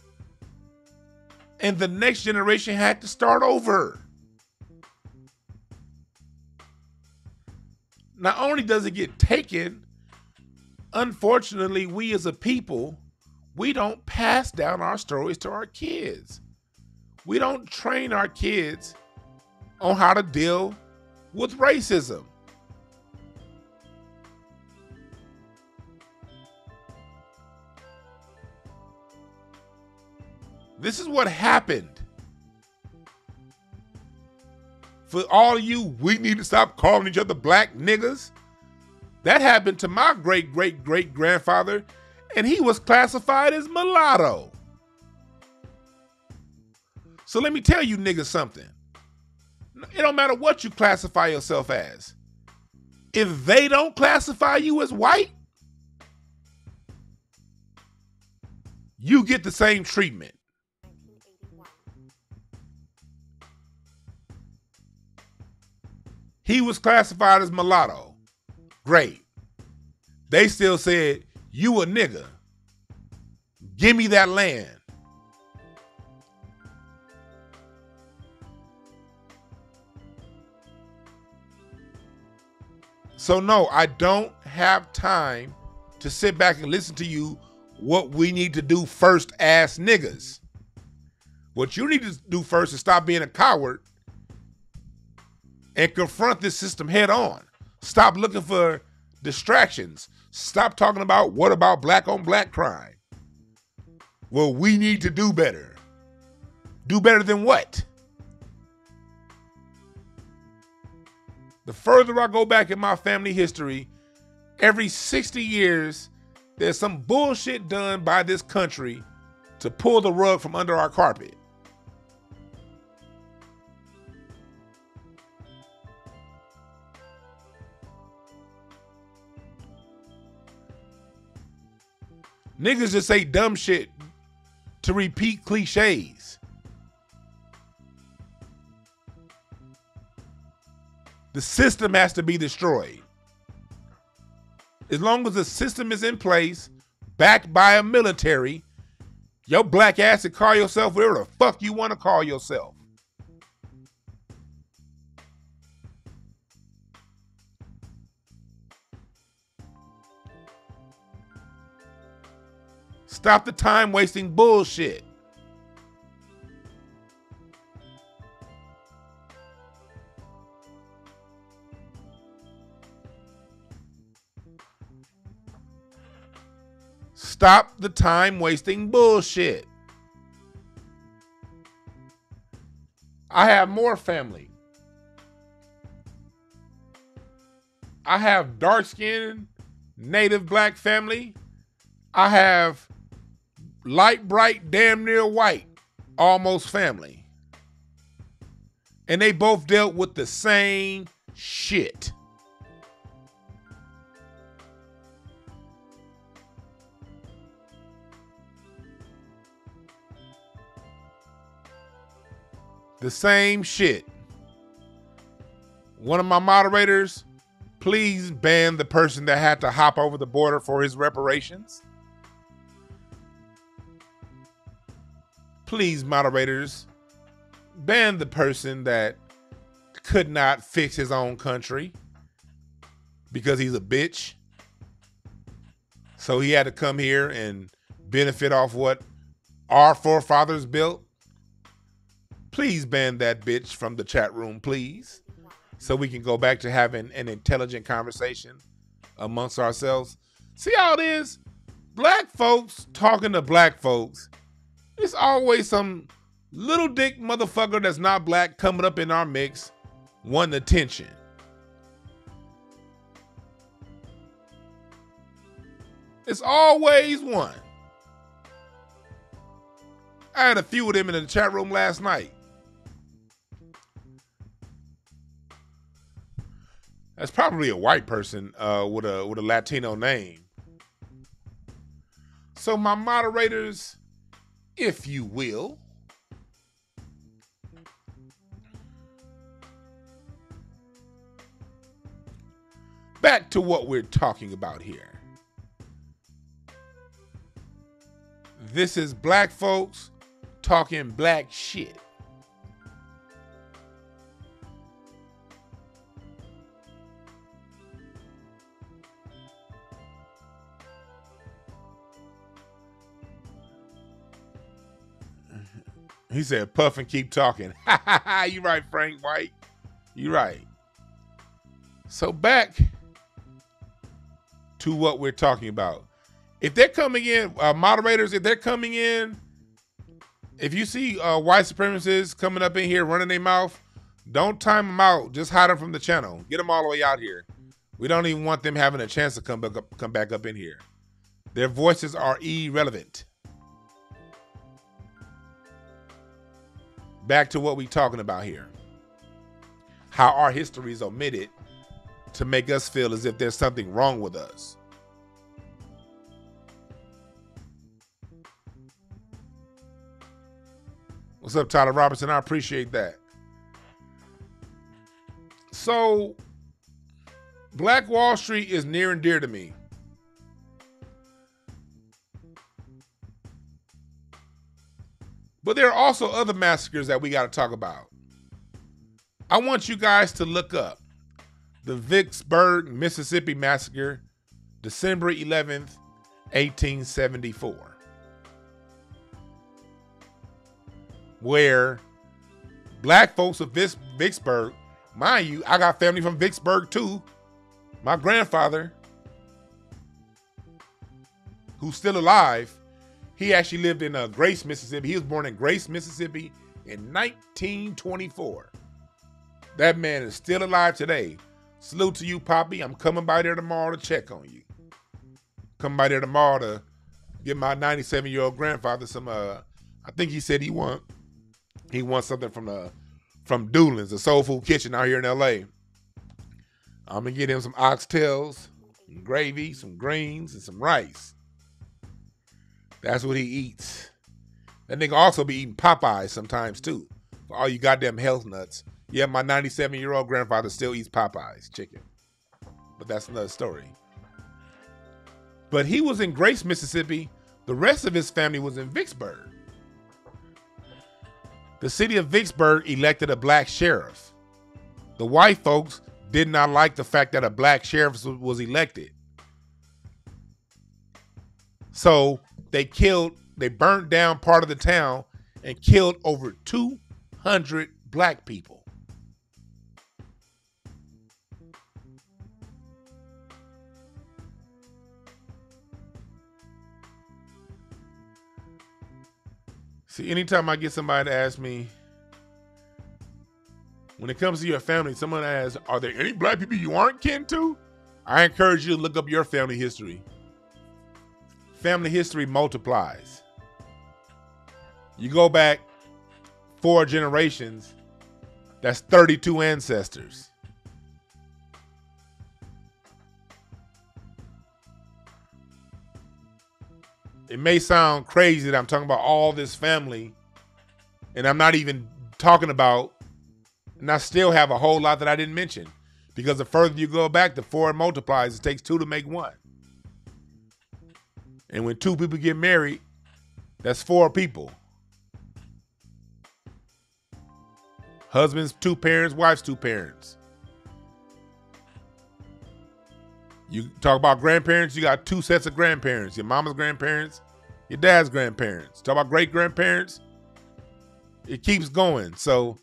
And the next generation had to start over. Not only does it get taken, unfortunately, we as a people, we don't pass down our stories to our kids. We don't train our kids on how to deal with racism. This is what happened. For all of you, we need to stop calling each other black niggas. That happened to my great-great-great-grandfather, and he was classified as mulatto. So let me tell you niggas something. It don't matter what you classify yourself as. If they don't classify you as white, you get the same treatment. He was classified as mulatto. Great. They still said, you a nigga. Give me that land. So no, I don't have time to sit back and listen to you what we need to do first, ass niggas. What you need to do first is stop being a coward and confront this system head on. Stop looking for distractions. Stop talking about what about black on black crime. Well, we need to do better. Do better than what? The further I go back in my family history, every 60 years, there's some bullshit done by this country to pull the rug from under our carpet. Niggas just say dumb shit to repeat cliches. The system has to be destroyed. As long as the system is in place, backed by a military, your black ass can call yourself whatever the fuck you want to call yourself. Stop the time wasting bullshit. Stop the time wasting bullshit. I have more family. I have dark-skinned native black family. I have light, bright, damn near white, almost family. And they both dealt with the same shit. The same shit. One of my moderators, please ban the person that had to hop over the border for his reparations. Please, moderators, ban the person that could not fix his own country because he's a bitch. So he had to come here and benefit off what our forefathers built. Please ban that bitch from the chat room, please. So we can go back to having an intelligent conversation amongst ourselves. See how it is? Black folks talking to black folks. There's always some little dick motherfucker that's not black coming up in our mix, wanting attention. It's always one. I had a few of them in the chat room last night. That's probably a white person with a Latino name. So my moderators, if you will, back to what we're talking about here. This is black folks talking black shit. He said, puff and keep talking. You right, Frank White. You right. So back to what we're talking about. If they're coming in, moderators, if they're coming in, if you see white supremacists coming up in here running their mouth, don't time them out. Just hide them from the channel. Get them all the way out here. We don't even want them having a chance to come back up in here. Their voices are irrelevant. Back to what we're talking about here. How our history is omitted to make us feel as if there's something wrong with us. What's up, Tyler Robertson? I appreciate that. So, Black Wall Street is near and dear to me. But there are also other massacres that we got to talk about. I want you guys to look up the Vicksburg, Mississippi massacre, December 11th, 1874. Where black folks of Vicksburg, mind you, I got family from Vicksburg too. My grandfather, who's still alive, he actually lived in Grace, Mississippi. He was born in Grace, Mississippi in 1924. That man is still alive today. Salute to you, Poppy. I'm coming by there tomorrow to check on you. Come by there tomorrow to give my 97-year-old grandfather some, I think he said he wants something from Doolin's, the soul food kitchen out here in LA. I'm gonna get him some oxtails, some gravy, some greens, and some rice. That's what he eats. That nigga also be eating Popeyes sometimes too. For all you goddamn health nuts. Yeah, my 97-year-old grandfather still eats Popeyes chicken. But that's another story. But he was in Grace, Mississippi. The rest of his family was in Vicksburg. The city of Vicksburg elected a black sheriff. The white folks did not like the fact that a black sheriff was elected. So they burnt down part of the town and killed over 200 black people. See, anytime I get somebody to ask me, when it comes to your family, someone asks, are there any black people you aren't kin to? I encourage you to look up your family history. Family history multiplies. You go back 4 generations, that's 32 ancestors. It may sound crazy that I'm talking about all this family, and I'm not even talking about, and I still have a whole lot that I didn't mention, because the further you go back, the 4 multiplies. It takes 2 to make 1. And when 2 people get married, that's 4 people. Husbands 2 parents, wives 2 parents. You talk about grandparents, you got 2 sets of grandparents. Your mama's grandparents, your dad's grandparents. Talk about great-grandparents, it keeps going. So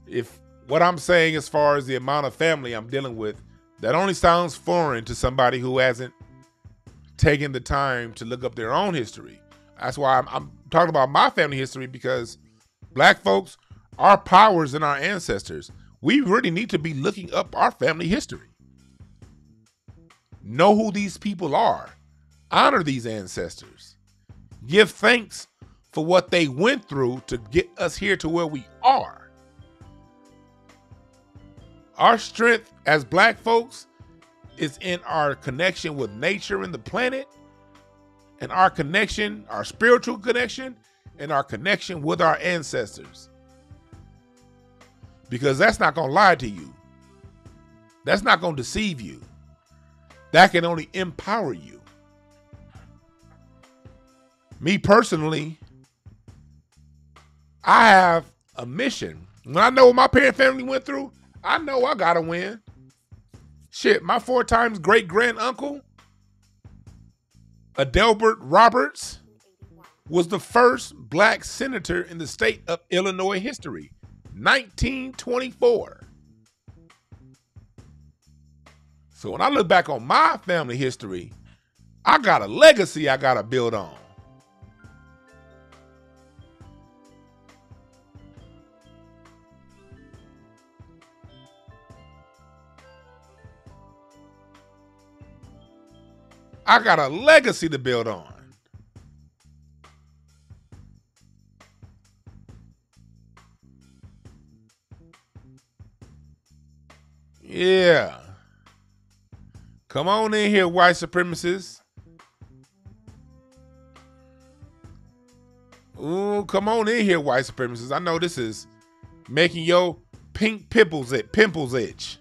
if what I'm saying as far as the amount of family I'm dealing with, that only sounds foreign to somebody who hasn't taking the time to look up their own history. That's why I'm talking about my family history, because black folks, our powers and our ancestors, we really need to be looking up our family history. Know who these people are. Honor these ancestors. Give thanks for what they went through to get us here to where we are. Our strength as black folks is in our connection with nature and the planet, and our connection, our spiritual connection, and our connection with our ancestors. Because that's not going to lie to you. That's not going to deceive you. That can only empower you. Me personally, I have a mission. When I know what my parent family went through, I know I gotta win. Shit, my 4 times great grand uncle, Adelbert Roberts, was the first black senator in the state of Illinois history, 1924. So when I look back on my family history, I got a legacy I gotta build on. I got a legacy to build on. Yeah. Come on in here, white supremacists. Ooh, come on in here, white supremacists. I know this is making your pink pimples itch.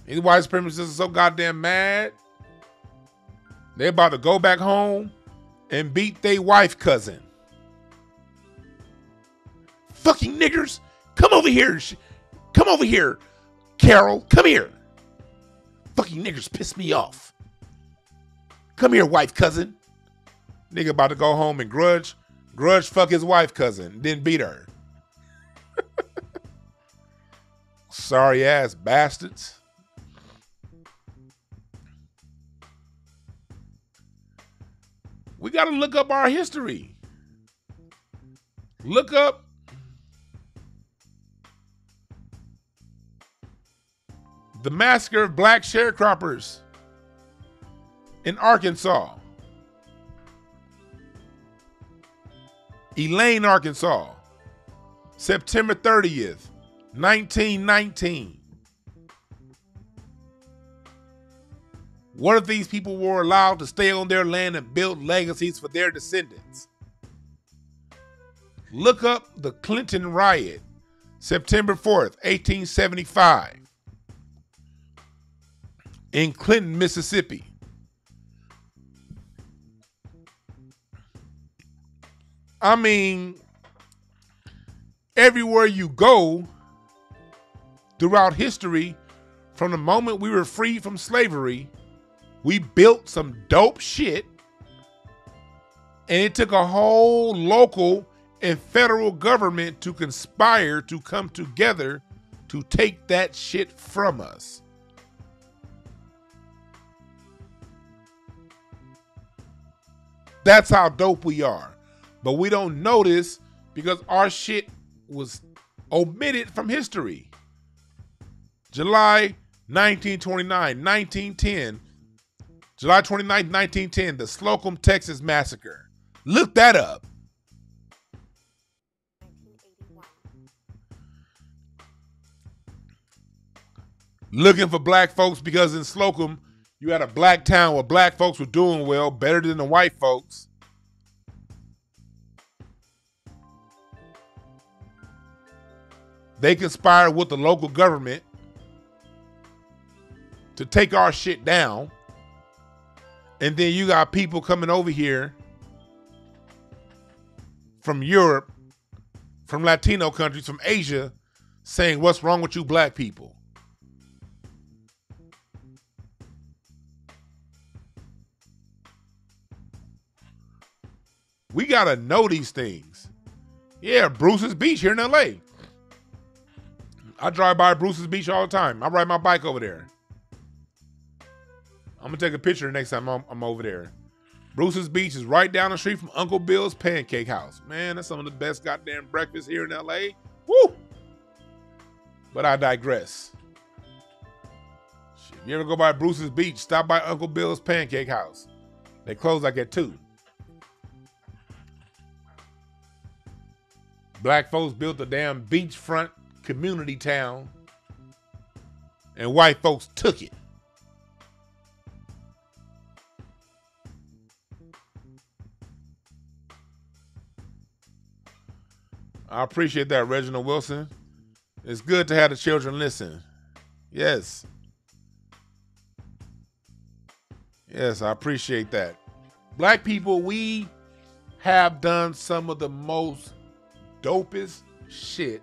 These white supremacists are so goddamn mad. They're about to go back home and beat their wife cousin. Fucking niggers, come over here. Come over here, Carol. Come here. Fucking niggers piss me off. Come here, wife cousin. Nigga about to go home and grudge fuck his wife cousin, then beat her. Sorry ass bastards. We got to look up our history. Look up the massacre of black sharecroppers in Arkansas. Elaine, Arkansas. September 30th, 1919. What if these people were allowed to stay on their land and build legacies for their descendants? Look up the Clinton Riot, September 4th, 1875, in Clinton, Mississippi. I mean, everywhere you go throughout history, from the moment we were free from slavery, we built some dope shit, and it took a whole local and federal government to conspire to come together to take that shit from us. That's how dope we are. But we don't notice because our shit was omitted from history. July 1929, 1910, July 29, 1910, the Slocum, Texas Massacre. Look that up. Looking for black folks because in Slocum, you had a black town where black folks were doing well, better than the white folks. They conspired with the local government to take our shit down. And then you got people coming over here from Europe, from Latino countries, from Asia, saying, what's wrong with you black people? We got to know these things. Yeah, Bruce's Beach here in LA. I drive by Bruce's Beach all the time. I ride my bike over there. I'm going to take a picture the next time I'm over there. Bruce's Beach is right down the street from Uncle Bill's Pancake House. Man, that's some of the best goddamn breakfast here in LA. Woo! But I digress. Shit, if you ever go by Bruce's Beach, stop by Uncle Bill's Pancake House. They close like at 2. Black folks built a damn beachfront community town, and white folks took it. I appreciate that, Reginald Wilson. It's good to have the children listen. Yes. Yes, I appreciate that. Black people, we have done some of the most dopest shit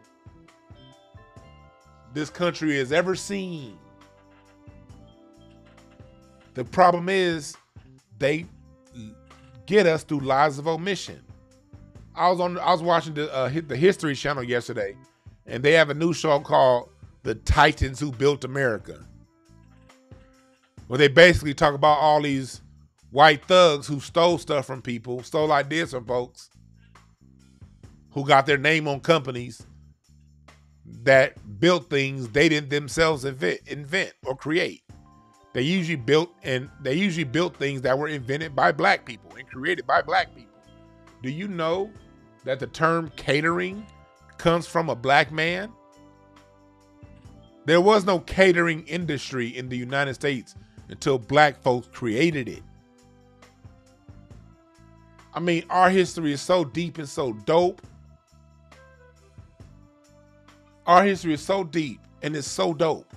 this country has ever seen. The problem is they get us through lies of omission. I was watching the History Channel yesterday, and they have a new show called The Titans Who Built America, where they basically talk about all these white thugs who stole stuff from people, stole ideas from folks, who got their name on companies that built things they didn't themselves invent or create. They usually built things that were invented by black people and created by black people. Do you know that the term catering comes from a black man? There was no catering industry in the United States until black folks created it. I mean, our history is so deep and so dope. Our history is so deep and it's so dope,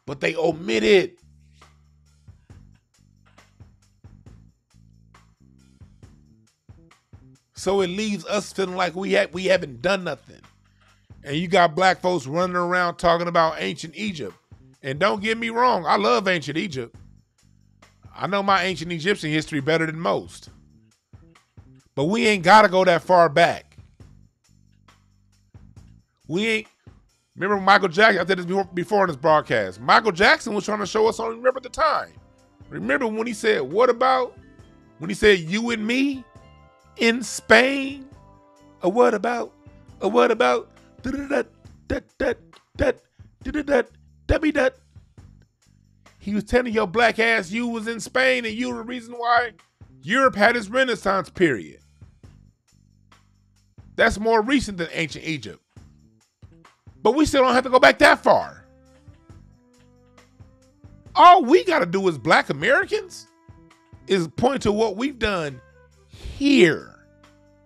but they omit it. So it leaves us feeling like we haven't done nothing. And you got black folks running around talking about ancient Egypt. And don't get me wrong, I love ancient Egypt. I know my ancient Egyptian history better than most. But we ain't got to go that far back. We ain't. Remember Michael Jackson? I said this before in this broadcast. Michael Jackson was trying to show us on Remember the Time. Remember when he said, what about? When he said, you and me in Spain? Or what about? Or what about? He was telling your black ass you was in Spain and you were the reason why Europe had its Renaissance period. That's more recent than ancient Egypt. But we still don't have to go back that far. All we got to do as black Americans is point to what we've done here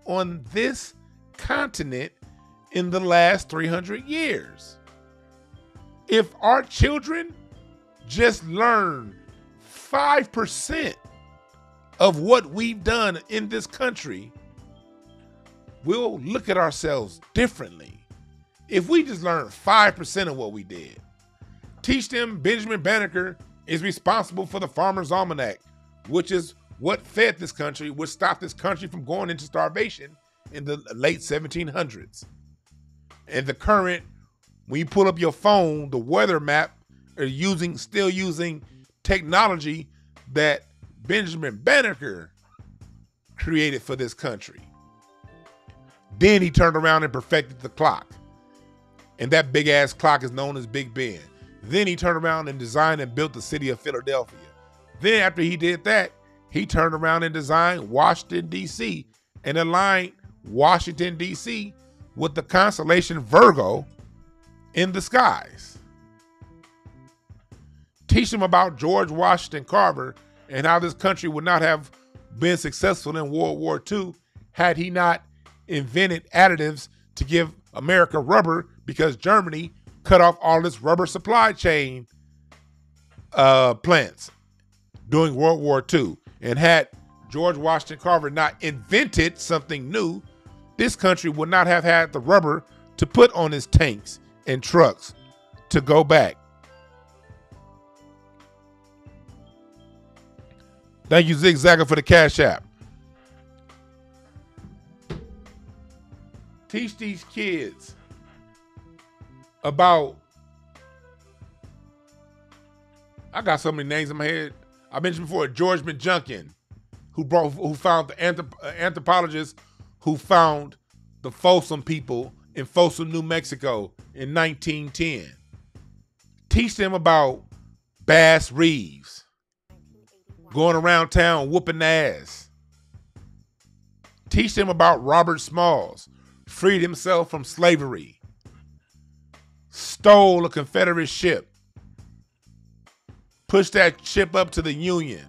on this continent in the last 300 years. If our children just learn 5% of what we've done in this country, we'll look at ourselves differently. If we just learn 5% of what we did, teach them Benjamin Banneker is responsible for the Farmer's Almanac, which is what fed this country, which stopped this country from going into starvation in the late 1700s. And the current, when you pull up your phone, the weather map are still using technology that Benjamin Banneker created for this country. Then he turned around and perfected the clock. And that big ass clock is known as Big Ben. Then he turned around and designed and built the city of Philadelphia. Then after he did that, he turned around and designed Washington, D.C. and aligned Washington, D.C. with the constellation Virgo in the skies. Teach them about George Washington Carver and how this country would not have been successful in World War II had he not invented additives to give America rubber, because Germany cut off all its rubber supply chain plants during World War II. And had George Washington Carver not invented something new, this country would not have had the rubber to put on its tanks and trucks to go back. Thank you, Zigzagger, for the Cash App. Teach these kids about, I got so many names in my head. I mentioned before George McJunkin, who found the anthropologist who found the Folsom people in Folsom, New Mexico in 1910. Teach them about Bass Reeves going around town whooping ass. Teach them about Robert Smalls, freed himself from slavery, stole a Confederate ship, pushed that ship up to the Union,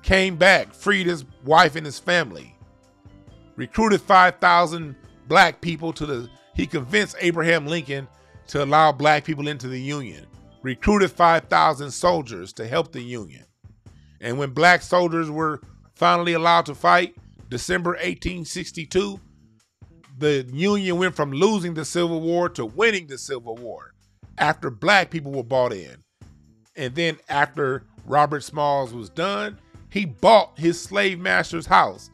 came back, freed his wife and his family, recruited 5,000 black people he convinced Abraham Lincoln to allow black people into the Union, recruited 5,000 soldiers to help the Union. And when black soldiers were finally allowed to fight, December 1862, the Union went from losing the Civil War to winning the Civil War after black people were bought in. And then after Robert Smalls was done, he bought his slave master's house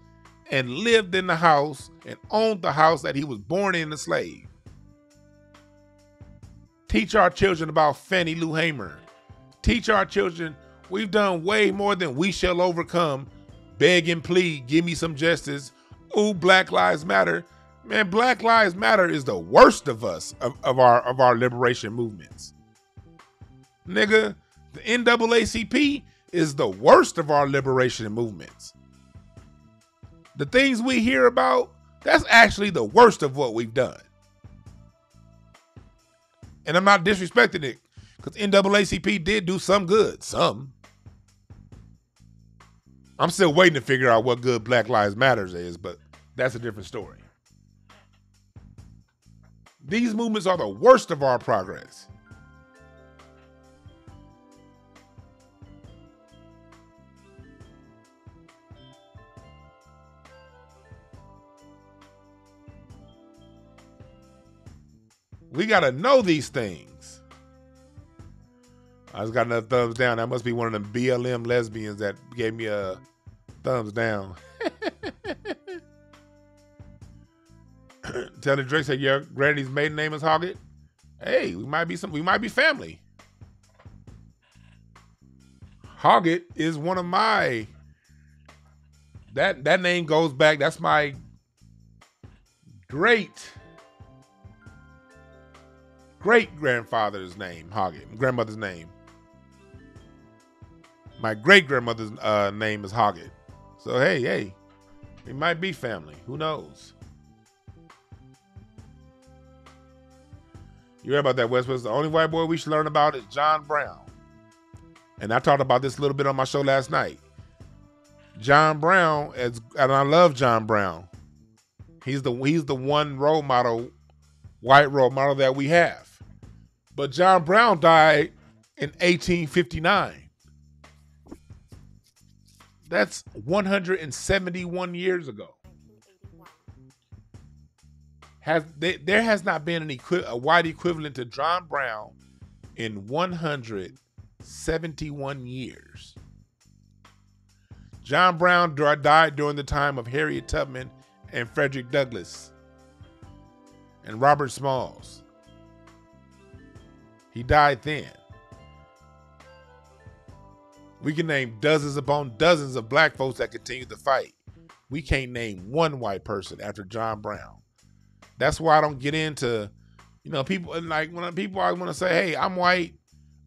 and lived in the house and owned the house that he was born in, a slave. Teach our children about Fannie Lou Hamer. Teach our children we've done way more than we shall overcome. Beg and plead, give me some justice. Ooh, Black Lives Matter. Man, Black Lives Matter is the worst of us, of our liberation movements. Nigga, the NAACP is the worst of our liberation movements. The things we hear about, that's actually the worst of what we've done. And I'm not disrespecting it, because NAACP did do some good, some. I'm still waiting to figure out what good Black Lives Matter is, but that's a different story. These movements are the worst of our progress. We got to know these things. I just got another thumbs down. That must be one of them BLM lesbians that gave me a thumbs down. Tell the Drake said your granny's maiden name is Hoggett. Hey, we might be family. Hoggett is one of my that name goes back. That's my great grandfather's name, Hoggett. Grandmother's name. My great grandmother's name is Hoggett. So hey, we might be family. Who knows? You heard about that, Westwood? The only white boy we should learn about is John Brown. And I talked about this a little bit on my show last night. John Brown, and I love John Brown. He's the one role model, white role model that we have. But John Brown died in 1859. That's 171 years ago. There has not been a white equivalent to John Brown in 171 years. John Brown died during the time of Harriet Tubman and Frederick Douglass and Robert Smalls. He died then. We can name dozens upon dozens of black folks that continue to fight. We can't name one white person after John Brown. That's why I don't get into, people like when people always want to say, hey, I'm white,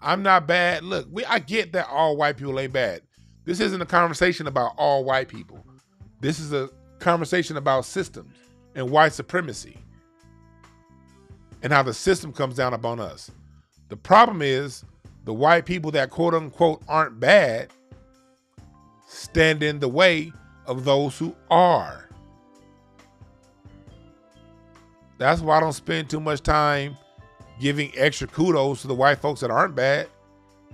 I'm not bad. Look, I get that all white people ain't bad. This isn't a conversation about all white people. This is a conversation about systems and white supremacy and how the system comes down upon us. The problem is the white people that quote unquote aren't bad stand in the way of those who are. That's why I don't spend too much time giving extra kudos to the white folks that aren't bad.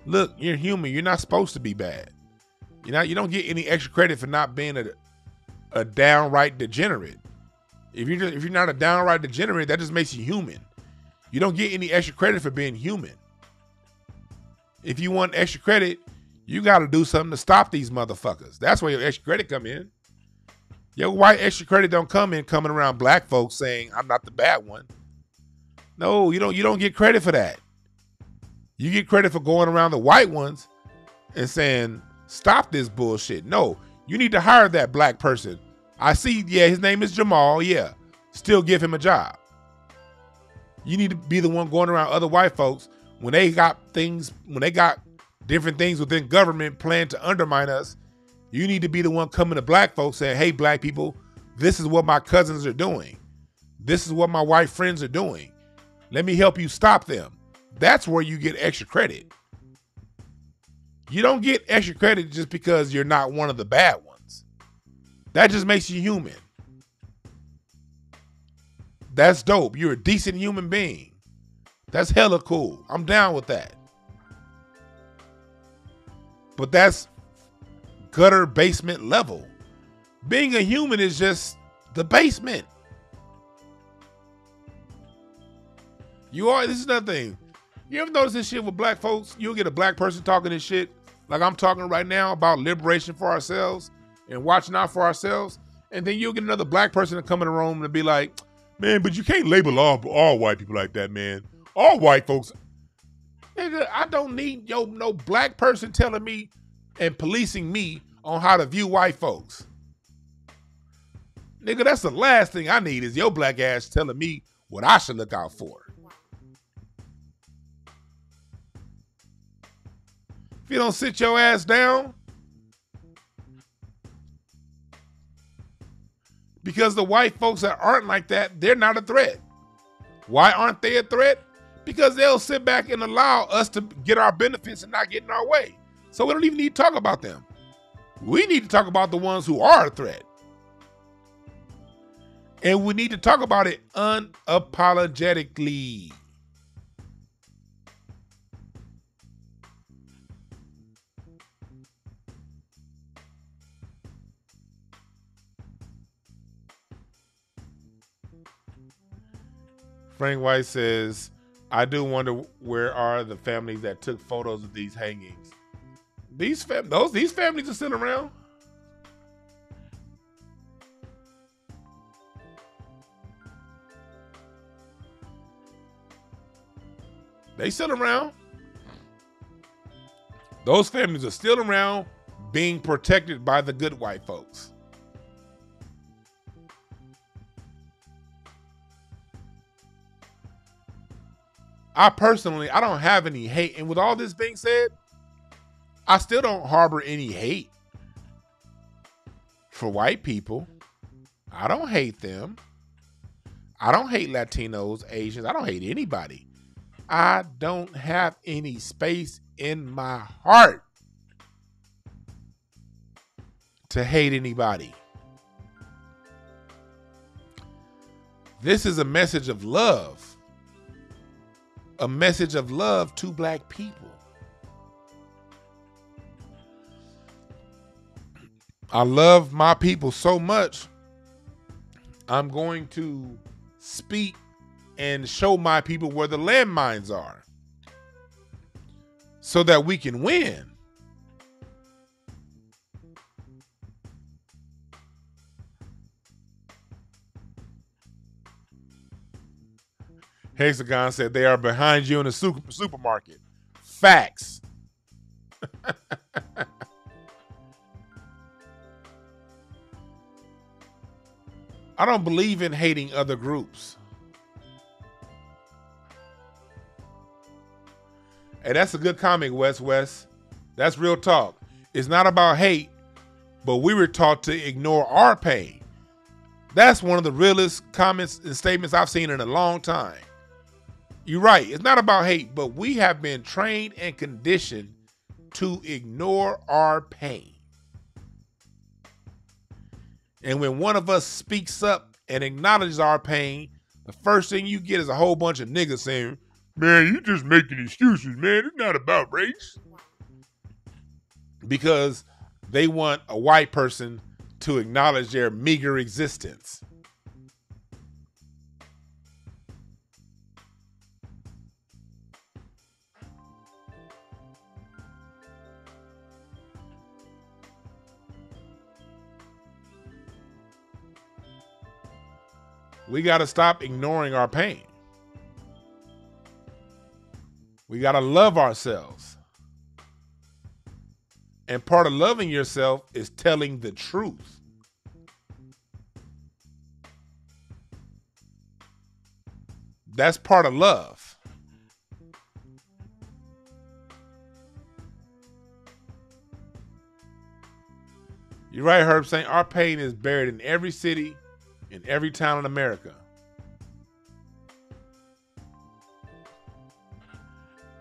Look, you're human. You're not supposed to be bad. You don't get any extra credit for not being a downright degenerate. If you're not a downright degenerate, that just makes you human. You don't get any extra credit for being human. If you want extra credit, you got to do something to stop these motherfuckers. That's where your extra credit come in. Your white extra credit don't come in coming around black folks saying I'm not the bad one. No, you don't get credit for that. You get credit for going around the white ones and saying stop this bullshit. No, you need to hire that black person. I see, yeah, his name is Jamal, yeah. Still give him a job. You need to be the one going around other white folks when they got different things within government planned to undermine us. You need to be the one coming to black folks saying, hey, black people, this is what my cousins are doing. This is what my white friends are doing. Let me help you stop them. That's where you get extra credit. You don't get extra credit just because you're not one of the bad ones. That just makes you human. That's dope. You're a decent human being. That's hella cool. I'm down with that. But that's gutter basement level. Being a human is just the basement. This is another thing. You ever notice this shit with black folks? You'll get a black person talking this shit, like I'm talking right now about liberation for ourselves and watching out for ourselves. And then you'll get another black person to come in the room and be like, man, but you can't label all white people like that, man. All white folks. Nigga, I don't need no black person telling me and policing me on how to view white folks. Nigga, that's the last thing I need is your black ass telling me what I should look out for. If you don't sit your ass down, because the white folks that aren't like that, they're not a threat. Why aren't they a threat? Because they'll sit back and allow us to get our benefits and not get in our way. So we don't even need to talk about them. We need to talk about the ones who are a threat. And we need to talk about it unapologetically. Frank White says, I do wonder where are the families that took photos of these hangings. These families are still around. They still around. Those families are still around, being protected by the good white folks. I don't have any hate. And with all this being said, I still don't harbor any hate for white people. I don't hate them. I don't hate Latinos, Asians. I don't hate anybody. I don't have any space in my heart to hate anybody. This is a message of love. A message of love to black people. I love my people so much, I'm going to speak and show my people where the landmines are so that we can win. Hexagon said they are behind you in the supermarket. Facts. I don't believe in hating other groups. Hey, that's a good comment, West. That's real talk. It's not about hate, but we were taught to ignore our pain. That's one of the realest comments and statements I've seen in a long time. You're right. It's not about hate, but we have been trained and conditioned to ignore our pain. And when one of us speaks up and acknowledges our pain, the first thing you get is a whole bunch of niggas saying, man, you just making excuses, man. It's not about race. Because they want a white person to acknowledge their meager existence. We got to stop ignoring our pain. We got to love ourselves. And part of loving yourself is telling the truth. That's part of love. You're right, Herb, saying our pain is buried in every city, in every town in America.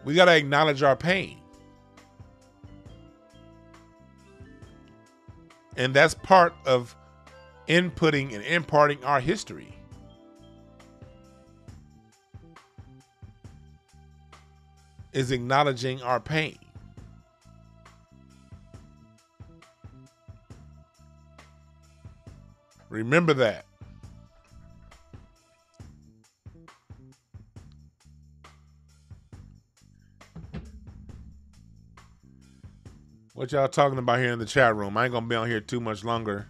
We got to acknowledge our pain. And that's part of inputting and imparting our history. Is acknowledging our pain. Remember that. What y'all talking about here in the chat room? I ain't gonna be on here too much longer.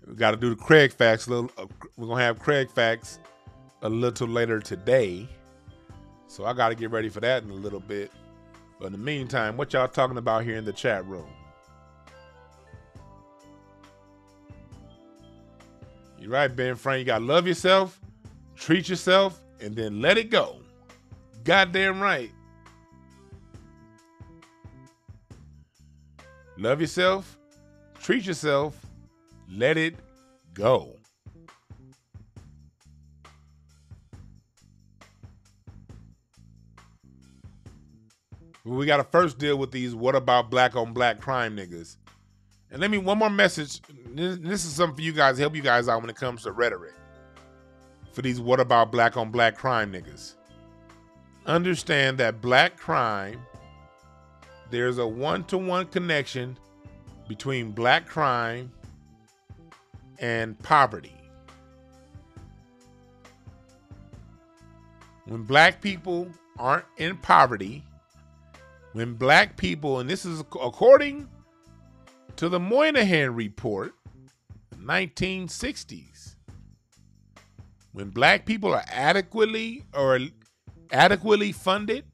We got to do the Craig facts. We're gonna have Craig facts a little later today, so I got to get ready for that in a little bit. But in the meantime, what y'all talking about here in the chat room? You're right, Ben Frank. You gotta love yourself, treat yourself, and then let it go. Goddamn right. Love yourself, treat yourself, let it go. We got to first deal with these what about black on black crime niggas. And let me, one more message. This is something for you guys, help you guys out when it comes to rhetoric. For these what about black on black crime niggas. Understand that black crime, there's a one-to-one connection between black crime and poverty. When black people aren't in poverty, when black people, and this is according to the Moynihan Report, 1960s, when black people are adequately funded,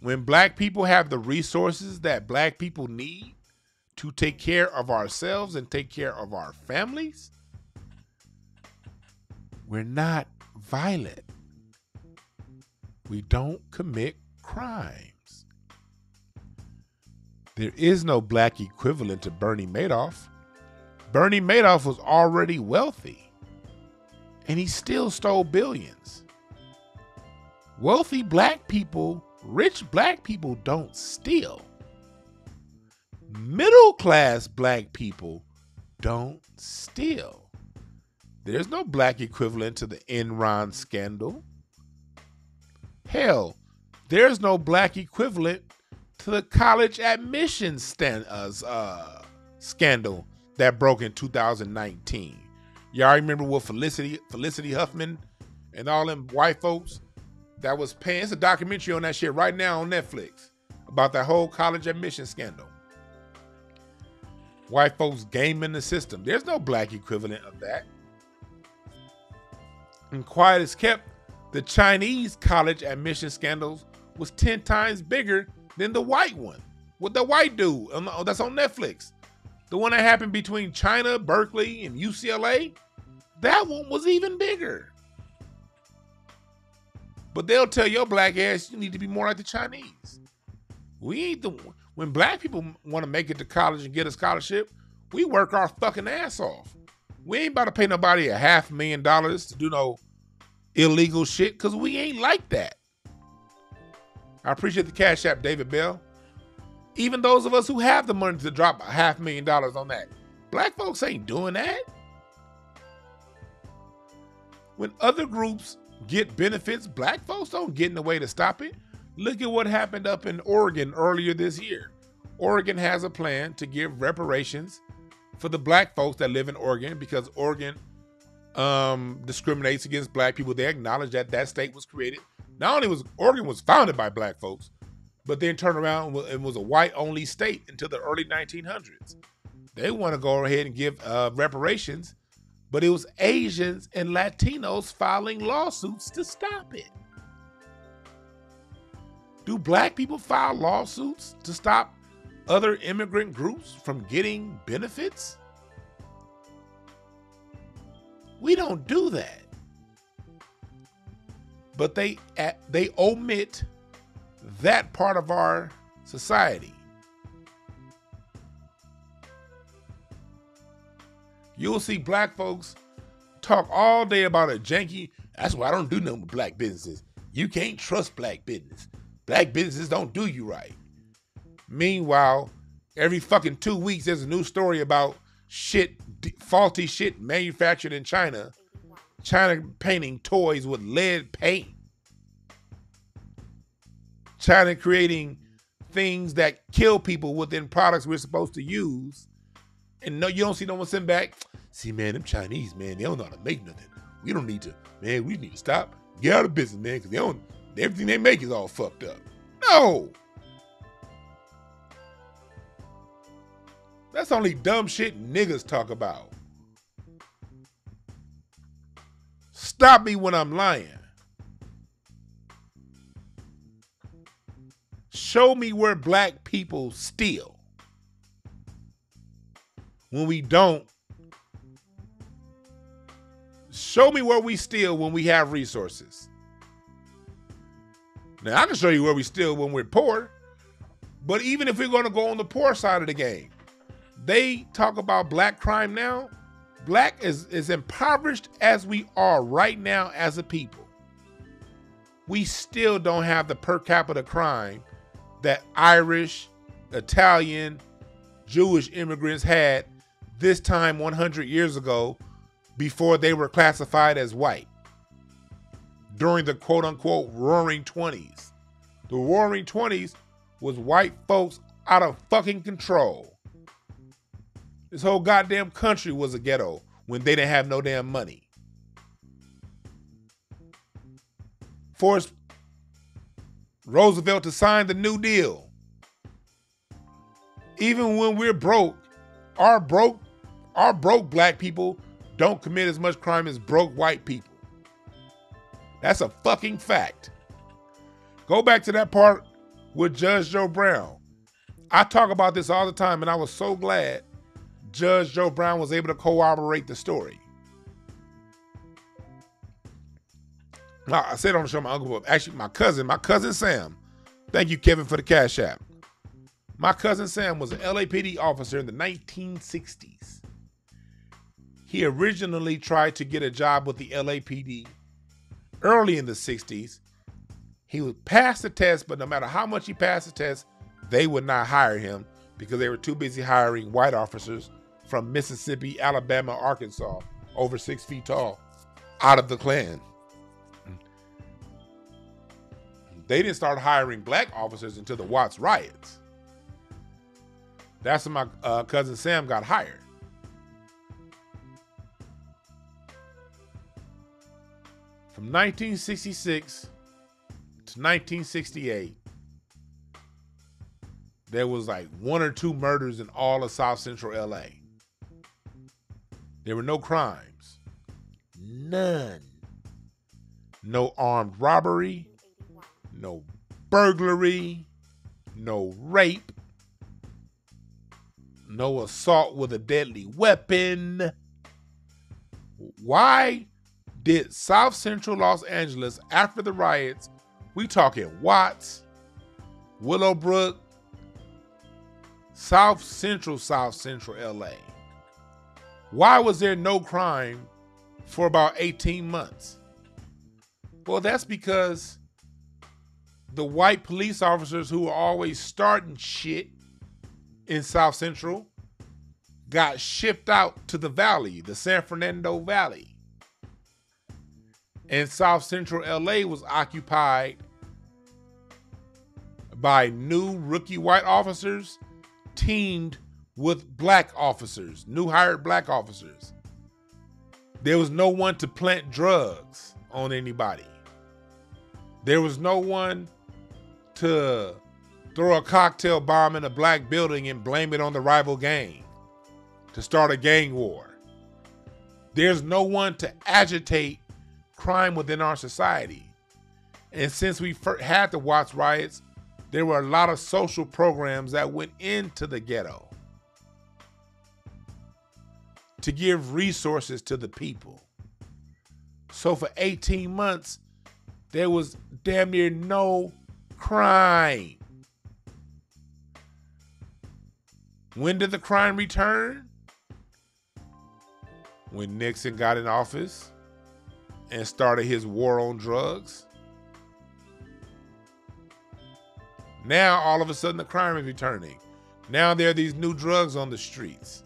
when black people have the resources that black people need to take care of ourselves and take care of our families, we're not violent. We don't commit crimes. There is no black equivalent to Bernie Madoff. Bernie Madoff was already wealthy, and he still stole billions. Wealthy black people, rich black people don't steal. Middle-class black people don't steal. There's no black equivalent to the Enron scandal. Hell, there's no black equivalent to the college admissions scandal that broke in 2019. Y'all remember what Felicity Huffman and all them white folks that was paying? It's a documentary on that shit right now on Netflix about that whole college admissions scandal. White folks gaming the system. There's no black equivalent of that. And quiet as kept, the Chinese college admission scandals was 10 times bigger than the white one. What the white dude, that's on Netflix. The one that happened between China, Berkeley, and UCLA, that one was even bigger. But they'll tell your black ass you need to be more like the Chinese. We ain't the when black people want to make it to college and get a scholarship, we work our fucking ass off. We ain't about to pay nobody $500,000 to do no illegal shit because we ain't like that. I appreciate the Cash App, David Bell. Even those of us who have the money to drop $500,000 on that, black folks ain't doing that. When other groups get benefits, black folks don't get in the way to stop it. Look at what happened up in Oregon earlier this year. Oregon has a plan to give reparations for the black folks that live in Oregon because Oregon discriminates against black people. They acknowledge that that state was created. Not only was Oregon was founded by black folks, but then turned around and was a white-only state until the early 1900s. They want to go ahead and give reparations, but it was Asians and Latinos filing lawsuits to stop it. Do black people file lawsuits to stop other immigrant groups from getting benefits? We don't do that. But they omit that part of our society. You'll see black folks talk all day about a janky, that's why I don't do nothing with black businesses. You can't trust black business. Black businesses don't do you right. Meanwhile, every fucking 2 weeks, there's a new story about faulty shit manufactured in China. China painting toys with lead paint. China creating things that kill people within products we're supposed to use. And no, you don't see no one sitting back. See, man, them Chinese, man, they don't know how to make nothing. We don't need to, man, we need to stop. Get out of business, man, because everything they make is all fucked up. No. That's only dumb shit niggas talk about. Stop me when I'm lying. Show me where black people steal. When we don't, show me where we steal when we have resources. Now, I can show you where we steal when we're poor, but even if we're going to go on the poor side of the game, they talk about black crime now. Black is impoverished as we are right now as a people. We still don't have the per capita crime that Irish, Italian, Jewish immigrants had this time 100 years ago before they were classified as white during the quote unquote roaring 20s. The roaring 20s was white folks out of fucking control. This whole goddamn country was a ghetto when they didn't have no damn money. Forced Roosevelt to sign the New Deal. Even when we're broke, our broke black people don't commit as much crime as broke white people. That's a fucking fact. Go back to that part with Judge Joe Brown. I talk about this all the time, and I was so glad Judge Joe Brown was able to corroborate the story. Now, I said on the show, my uncle, actually my cousin Sam. Thank you, Kevin, for the Cash App. My cousin Sam was an LAPD officer in the 1960s. He originally tried to get a job with the LAPD early in the 60s. He would pass the test, but no matter how much he passed the test, they would not hire him because they were too busy hiring white officers from Mississippi, Alabama, Arkansas, over 6 feet tall, out of the Klan. They didn't start hiring black officers until the Watts riots. That's when my cousin Sam got hired. From 1966 to 1968, there was like 1 or 2 murders in all of South Central LA. There were no crimes. None. No armed robbery. No burglary. No rape. No assault with a deadly weapon. Why did South Central Los Angeles, after the riots, we talking Watts, Willowbrook, South Central LA, why was there no crime for about 18 months? Well, that's because the white police officers who were always starting shit in South Central got shipped out to the valley, the San Fernando Valley. And South Central LA was occupied by new rookie white officers teamed with black officers, new hired black officers. There was no one to plant drugs on anybody. There was no one to throw a cocktail bomb in a black building and blame it on the rival gang to start a gang war. There's no one to agitate crime within our society. And since we had the Watts riots, there were a lot of social programs that went into the ghetto to give resources to the people. So for 18 months, there was damn near no crime. When did the crime return? When Nixon got in office and started his war on drugs. Now, all of a sudden, the crime is returning. Now there are these new drugs on the streets.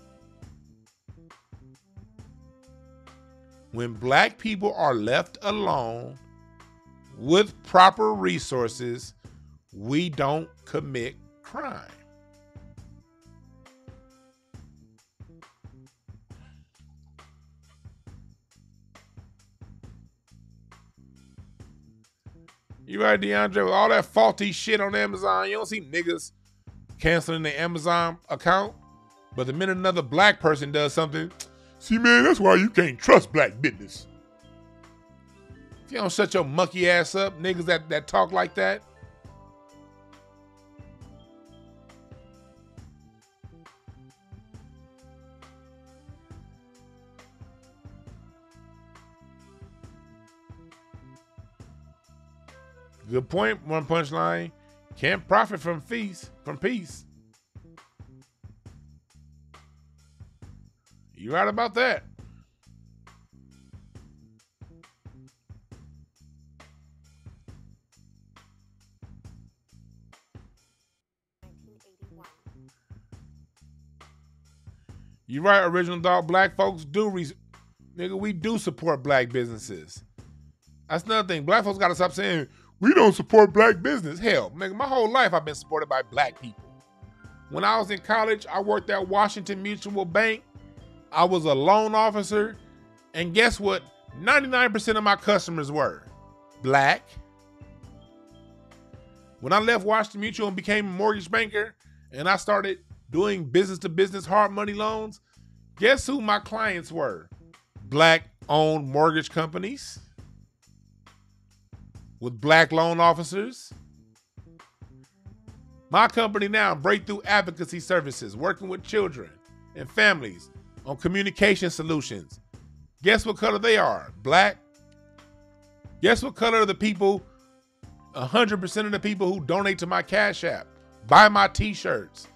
When black people are left alone with proper resources, we don't commit crime. You right, DeAndre, with all that faulty shit on Amazon, you don't see niggas canceling their Amazon account. But the minute another black person does something, see, man, that's why you can't trust black business. If you don't shut your monkey ass up, niggas that talk like that. Good point, one punchline. Can't profit from peace. You right about that. You right, original dog. Black folks do, nigga, we do support black businesses. That's another thing. Black folks gotta stop saying, we don't support black business. Hell, nigga, my whole life I've been supported by black people. When I was in college, I worked at Washington Mutual Bank. I was a loan officer. And guess what? 99% of my customers were black. When I left Washington Mutual and became a mortgage banker, and I started doing business-to-business hard money loans, guess who my clients were? Black-owned mortgage companies with black loan officers. My company now, Breakthrough Advocacy Services, working with children and families on communication solutions. Guess what color they are? Black. Guess what color are the people, 100% of the people who donate to my Cash App, buy my t-shirts,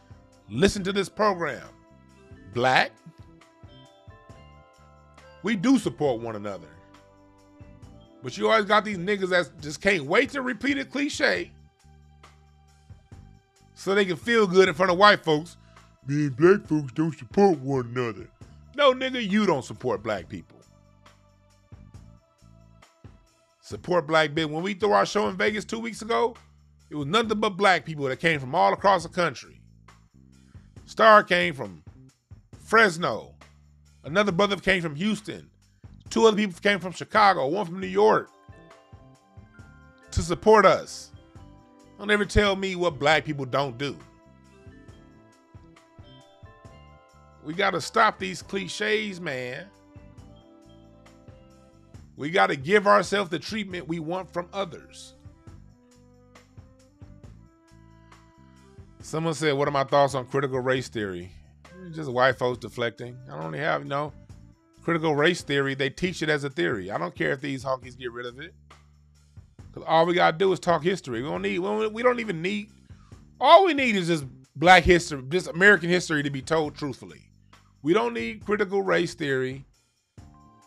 listen to this program? Black. We do support one another. But you always got these niggas that just can't wait to repeat a cliche so they can feel good in front of white folks. Me and black folks don't support one another. No, nigga, you don't support black people. Support black business. When we threw our show in Vegas 2 weeks ago, it was nothing but black people that came from all across the country. Star came from Fresno. Another brother came from Houston. 2 other people came from Chicago, 1 from New York, to support us. Don't ever tell me what black people don't do. We got to stop these cliches, man. We got to give ourselves the treatment we want from others. Someone said, what are my thoughts on critical race theory? Just white folks deflecting. I don't really have, critical race theory. They teach it as a theory. I don't care if these honkies get rid of it. Because all we got to do is talk history. We don't even need, all we need is just black history, just American history to be told truthfully. We don't need critical race theory.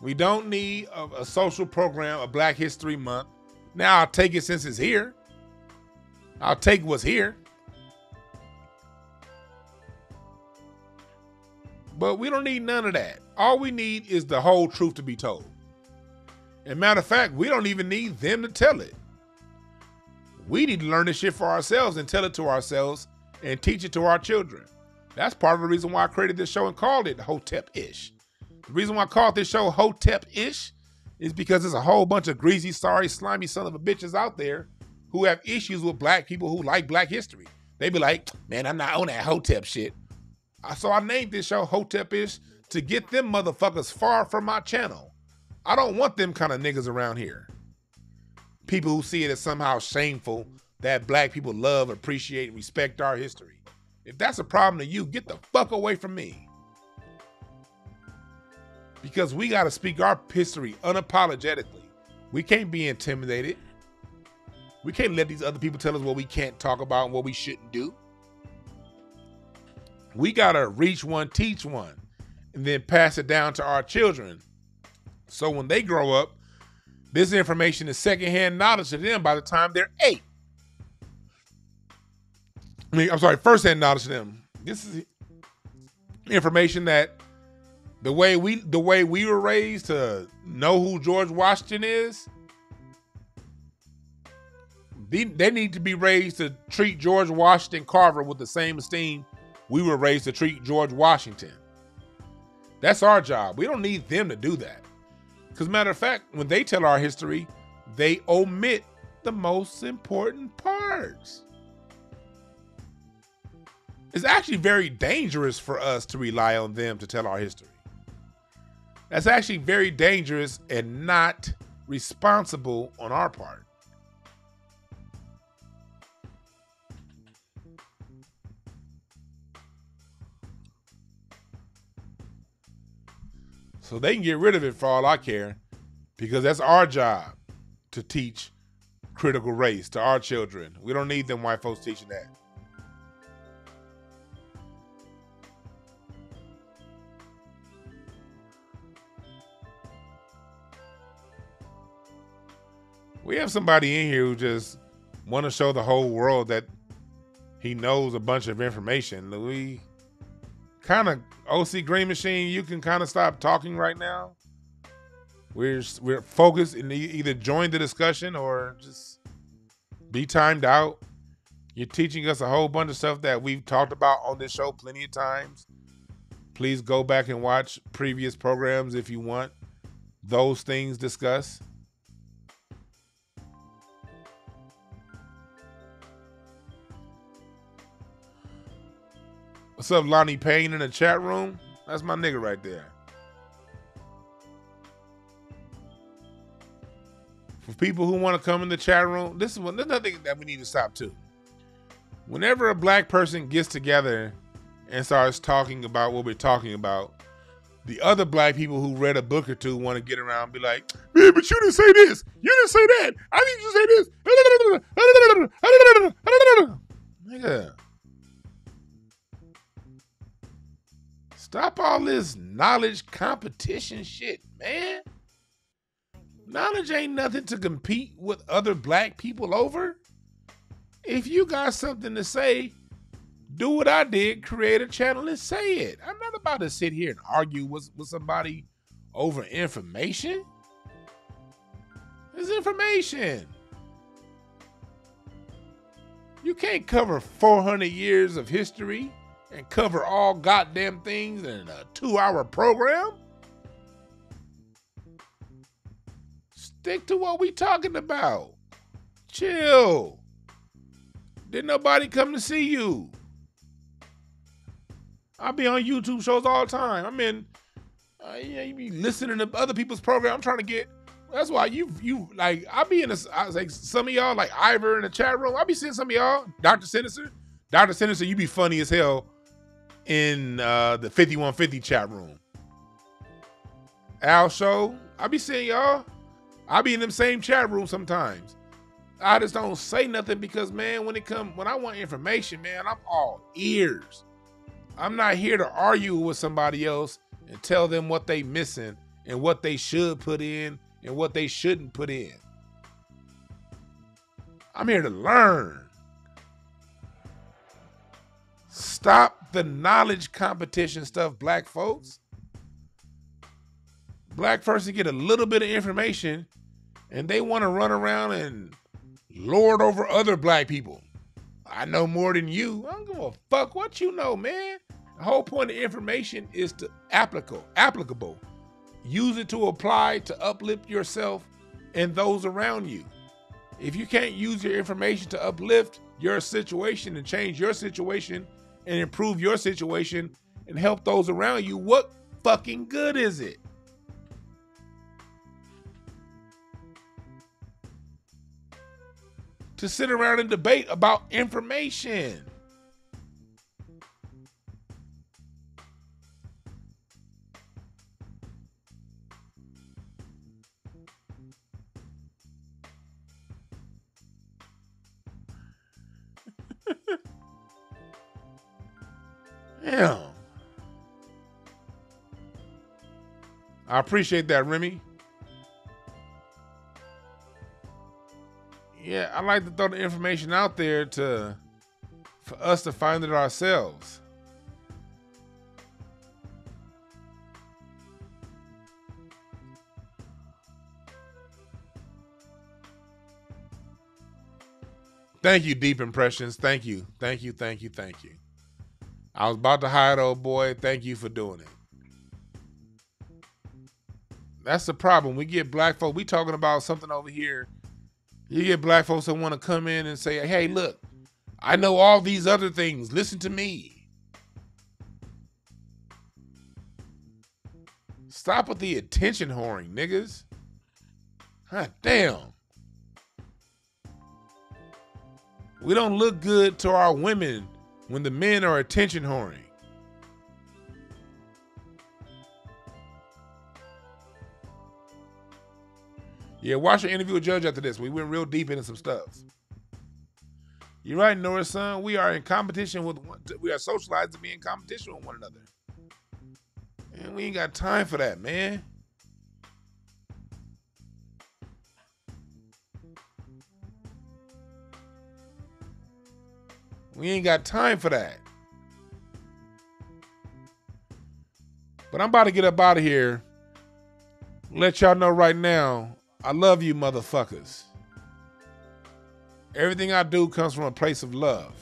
We don't need a social program, a Black History Month. Now I'll take it since it's here. I'll take what's here. But we don't need none of that. All we need is the whole truth to be told. And matter of fact, we don't even need them to tell it. We need to learn this shit for ourselves and tell it to ourselves and teach it to our children. That's part of the reason why I created this show and called it Hotepish. The reason why I called this show Hotepish is because there's a whole bunch of greasy, sorry, slimy son of a bitches out there who have issues with black people who like black history. They be like, man, I'm not on that Hotep shit. So I named this show Hotepish to get them motherfuckers far from my channel. I don't want them kind of niggas around here. People who see it as somehow shameful that black people love, appreciate, and respect our history. If that's a problem to you, get the fuck away from me. Because we got to speak our history unapologetically. We can't be intimidated. We can't let these other people tell us what we can't talk about and what we shouldn't do. We got to reach one, teach one, and then pass it down to our children. So when they grow up, this information is secondhand knowledge to them by the time they're 8. Firsthand knowledge to them. This is information that the way we were raised to know who George Washington is, they need to be raised to treat George Washington Carver with the same esteem we were raised to treat George Washington. That's our job. We don't need them to do that. Because matter of fact, when they tell our history, they omit the most important parts. It's actually very dangerous for us to rely on them to tell our history. That's actually very dangerous and not responsible on our part. So they can get rid of it for all I care, because that's our job to teach critical race to our children. We don't need them white folks teaching that. We have somebody in here who just want to show the whole world that he knows a bunch of information. We kind of, OC Green Machine, you can kind of stop talking right now. We're focused and either join the discussion or just be timed out. You're teaching us a whole bunch of stuff that we've talked about on this show plenty of times. Please go back and watch previous programs if you want those things discussed. What's up, Lonnie Payne in the chat room? That's my nigga right there. For people who want to come in the chat room, there's another thing that we need to stop too. Whenever a black person gets together and starts talking about what we're talking about, the other black people who read a book or two want to get around and be like, man, but you didn't say this. You didn't say that. I need you to say this. Nigga. Stop all this knowledge competition shit, man. Knowledge ain't nothing to compete with other black people over. If you got something to say, do what I did, create a channel and say it. I'm not about to sit here and argue with somebody over information. It's information. You can't cover 400 years of history and cover all goddamn things in a 2-hour program. Stick to what we talking about. Chill. Didn't nobody come to see you. I be on YouTube shows all the time. I'm in, you be listening to other people's program. I'm trying to get, that's why you like, I be in I was like, some of y'all, like Ivor in the chat room, I be seeing some of y'all, Dr. Sinister, you be funny as hell in the 5150 chat room. Al Show, I be seeing y'all. I be in them same chat rooms sometimes. I just don't say nothing because, man, when I want information, man, I'm all ears. I'm not here to argue with somebody else and tell them what they missing and what they should put in and what they shouldn't put in. I'm here to learn. Stop the knowledge competition stuff, black folks. Black person get a little bit of information and they want to run around and lord over other black people. I know more than you. I don't give a fuck what you know, man. The whole point of information is to applicable. Use it to apply to uplift yourself and those around you. If you can't use your information to uplift your situation and change your situation and improve your situation and help those around you, what fucking good is it? To sit around and debate about information. Damn. I appreciate that, Remy. Yeah, I like to throw the information out there for us to find it ourselves. Thank you, Deep Impressions. Thank you. Thank you, thank you, thank you. I was about to hide, old boy. Thank you for doing it. That's the problem. We get black folk, we talking about something over here, You get black folks that want to come in and say, hey, look, I know all these other things. Listen to me. Stop with the attention whoring, niggas. God damn. We don't look good to our women when the men are attention whoring. Yeah, watch your interview with Judge after this. We went real deep into some stuff. You're right, Norris, son. We are in competition with we are socialized to be in competition with one another. And we ain't got time for that, man. We ain't got time for that. But I'm about to get up out of here. Let y'all know right now, I love you motherfuckers. Everything I do comes from a place of love.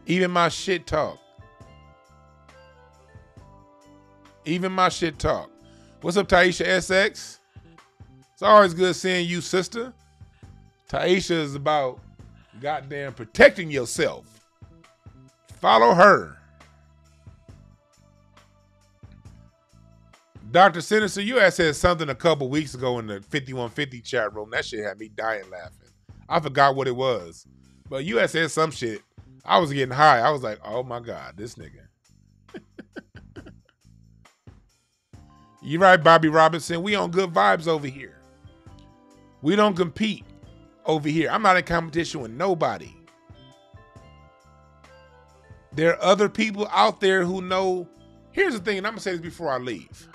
Even my shit talk. Even my shit talk. What's up, Taisha SX? It's always good seeing you, sister. Taisha is about goddamn protecting yourself. Follow her. Dr. Sinister, you had said something a couple weeks ago in the 5150 chat room. That shit had me dying laughing. I forgot what it was. But you had said some shit. I was getting high. I was like, oh my God, this nigga. You're right, Bobby Robinson. We on good vibes over here. We don't compete over here. I'm not in competition with nobody. There are other people out there who know. Here's the thing, and I'm going to say this before I leave.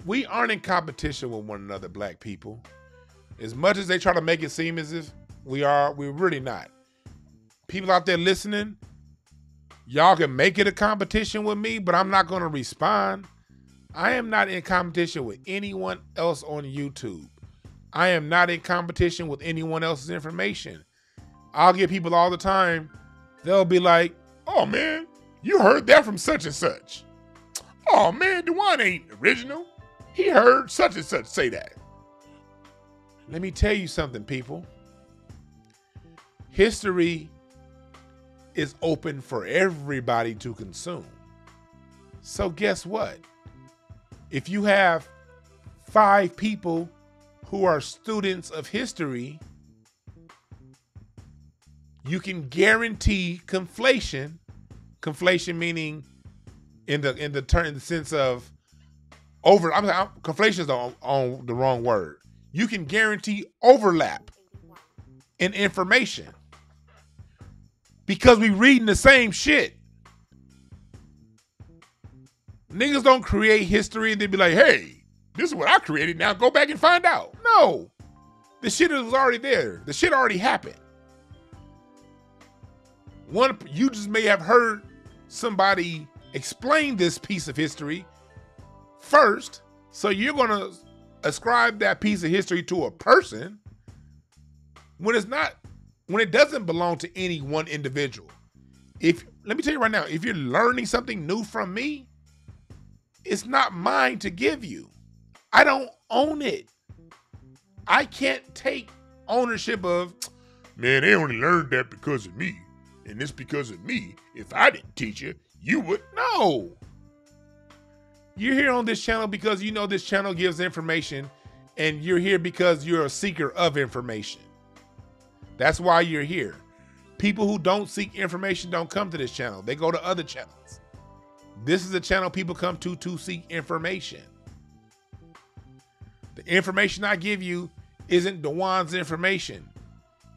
We aren't in competition with one another, black people. As much as they try to make it seem as if we are, we're really not. People out there listening, y'all can make it a competition with me, but I'm not going to respond. I am not in competition with anyone else on YouTube. I am not in competition with anyone else's information. I'll get people all the time. They'll be like, oh man, you heard that from such and such. Oh man, Dwan ain't original. He heard such and such say that. Let me tell you something, people. History is open for everybody to consume. So guess what? If you have 5 people who are students of history, you can guarantee conflation. Conflation meaning in the sense of over. Conflation is on the wrong word. You can guarantee overlap in information because we reading the same shit. Niggas don't create history and then be like, hey, this is what I created. Now go back and find out. No, the shit was already there. The shit already happened. You just may have heard somebody explain this piece of history first, so you're gonna ascribe that piece of history to a person when it doesn't belong to any one individual. Let me tell you right now, if you're learning something new from me, it's not mine to give you. I don't own it. I can't take ownership of, man, they only learned that because of me. And it's because of me. If I didn't teach you, you would. No. You're here on this channel because you know this channel gives information, and you're here because you're a seeker of information. That's why you're here. People who don't seek information don't come to this channel. They go to other channels. This is a channel people come to seek information. The information I give you isn't Dwan's information.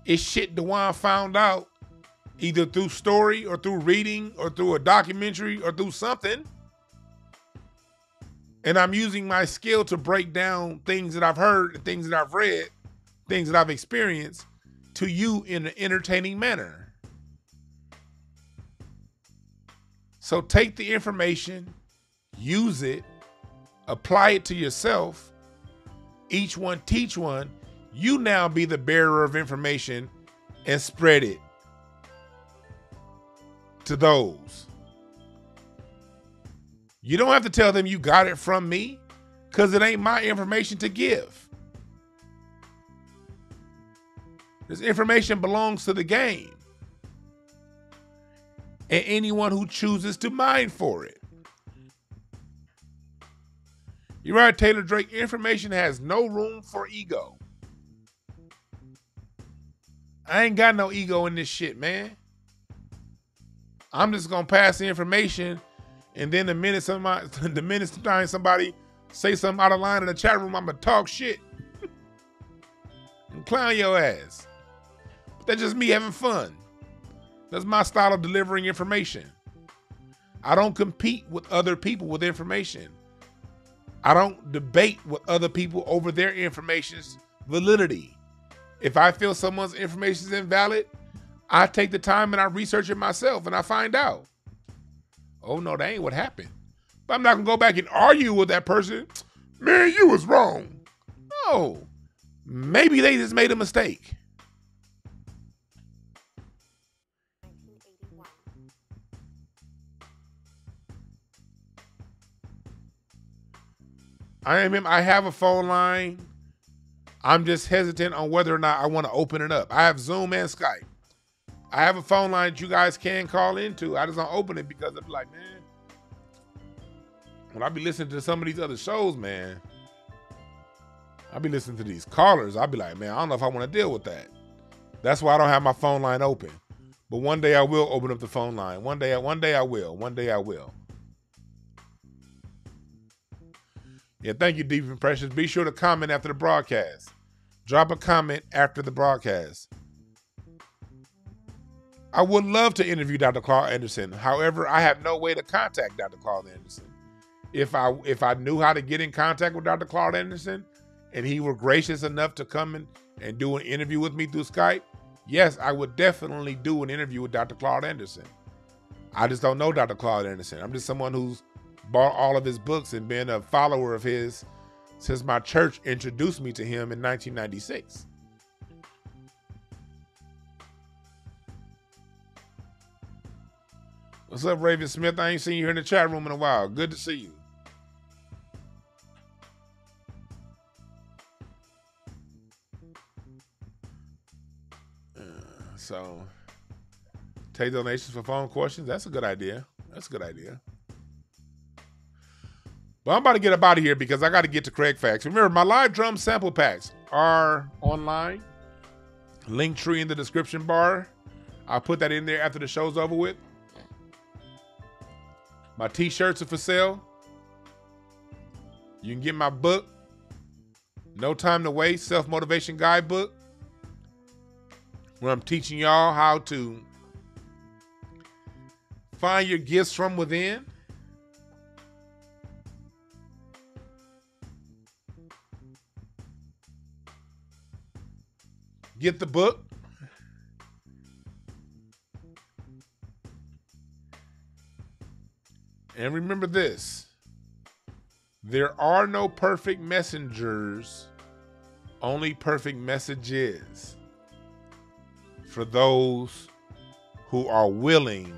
It's shit Dwan found out either through story or through reading or through a documentary or through something. And I'm using my skill to break down things that I've heard, things that I've read, things that I've experienced to you in an entertaining manner. So take the information, use it, apply it to yourself. Each one teach one. You now be the bearer of information and spread it to those. You don't have to tell them you got it from me, because it ain't my information to give. This information belongs to the game and anyone who chooses to mine for it. You're right, Taylor Drake. Information has no room for ego. I ain't got no ego in this shit, man. I'm just gonna pass the information, and then the minute somebody say something out of line in the chat room, I'm gonna talk shit and clown your ass. But that's just me having fun. That's my style of delivering information. I don't compete with other people with information. I don't debate with other people over their information's validity. If I feel someone's information is invalid, I take the time and I research it myself and I find out. Oh no, that ain't what happened. But I'm not gonna go back and argue with that person. Man, you was wrong. No, maybe they just made a mistake. I have a phone line. I'm just hesitant on whether or not I want to open it up. I have Zoom and Skype. I have a phone line that you guys can call into. I just don't open it because I'm like, man, when I be listening to some of these other shows, man, I be listening to these callers. I be like, man, I don't know if I want to deal with that. That's why I don't have my phone line open. But one day I will open up the phone line. One day I will. Yeah, thank you, Deep and Precious. Be sure to comment after the broadcast. Drop a comment after the broadcast. I would love to interview Dr. Claude Anderson. However, I have no way to contact Dr. Claude Anderson. If I knew how to get in contact with Dr. Claude Anderson and he were gracious enough to come in and do an interview with me through Skype, yes, I would definitely do an interview with Dr. Claude Anderson. I just don't know Dr. Claude Anderson. I'm just someone who's bought all of his books and been a follower of his since my church introduced me to him in 1996. What's up, Raven Smith? I ain't seen you here in the chat room in a while. Good to see you. So, take donations for phone questions. That's a good idea. But I'm about to get up out of here because I got to get to Craig Facts. Remember, my live drum sample packs are online. Link tree in the description bar. I'll put that in there after the show's over with. My t-shirts are for sale. You can get my book, No Time to Waste, Self-Motivation Guidebook, where I'm teaching y'all how to find your gifts from within. Get the book. And remember this, there are no perfect messengers, only perfect messages for those who are willing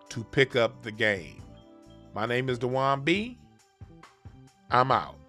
to pick up the game. My name is Dwan B. I'm out.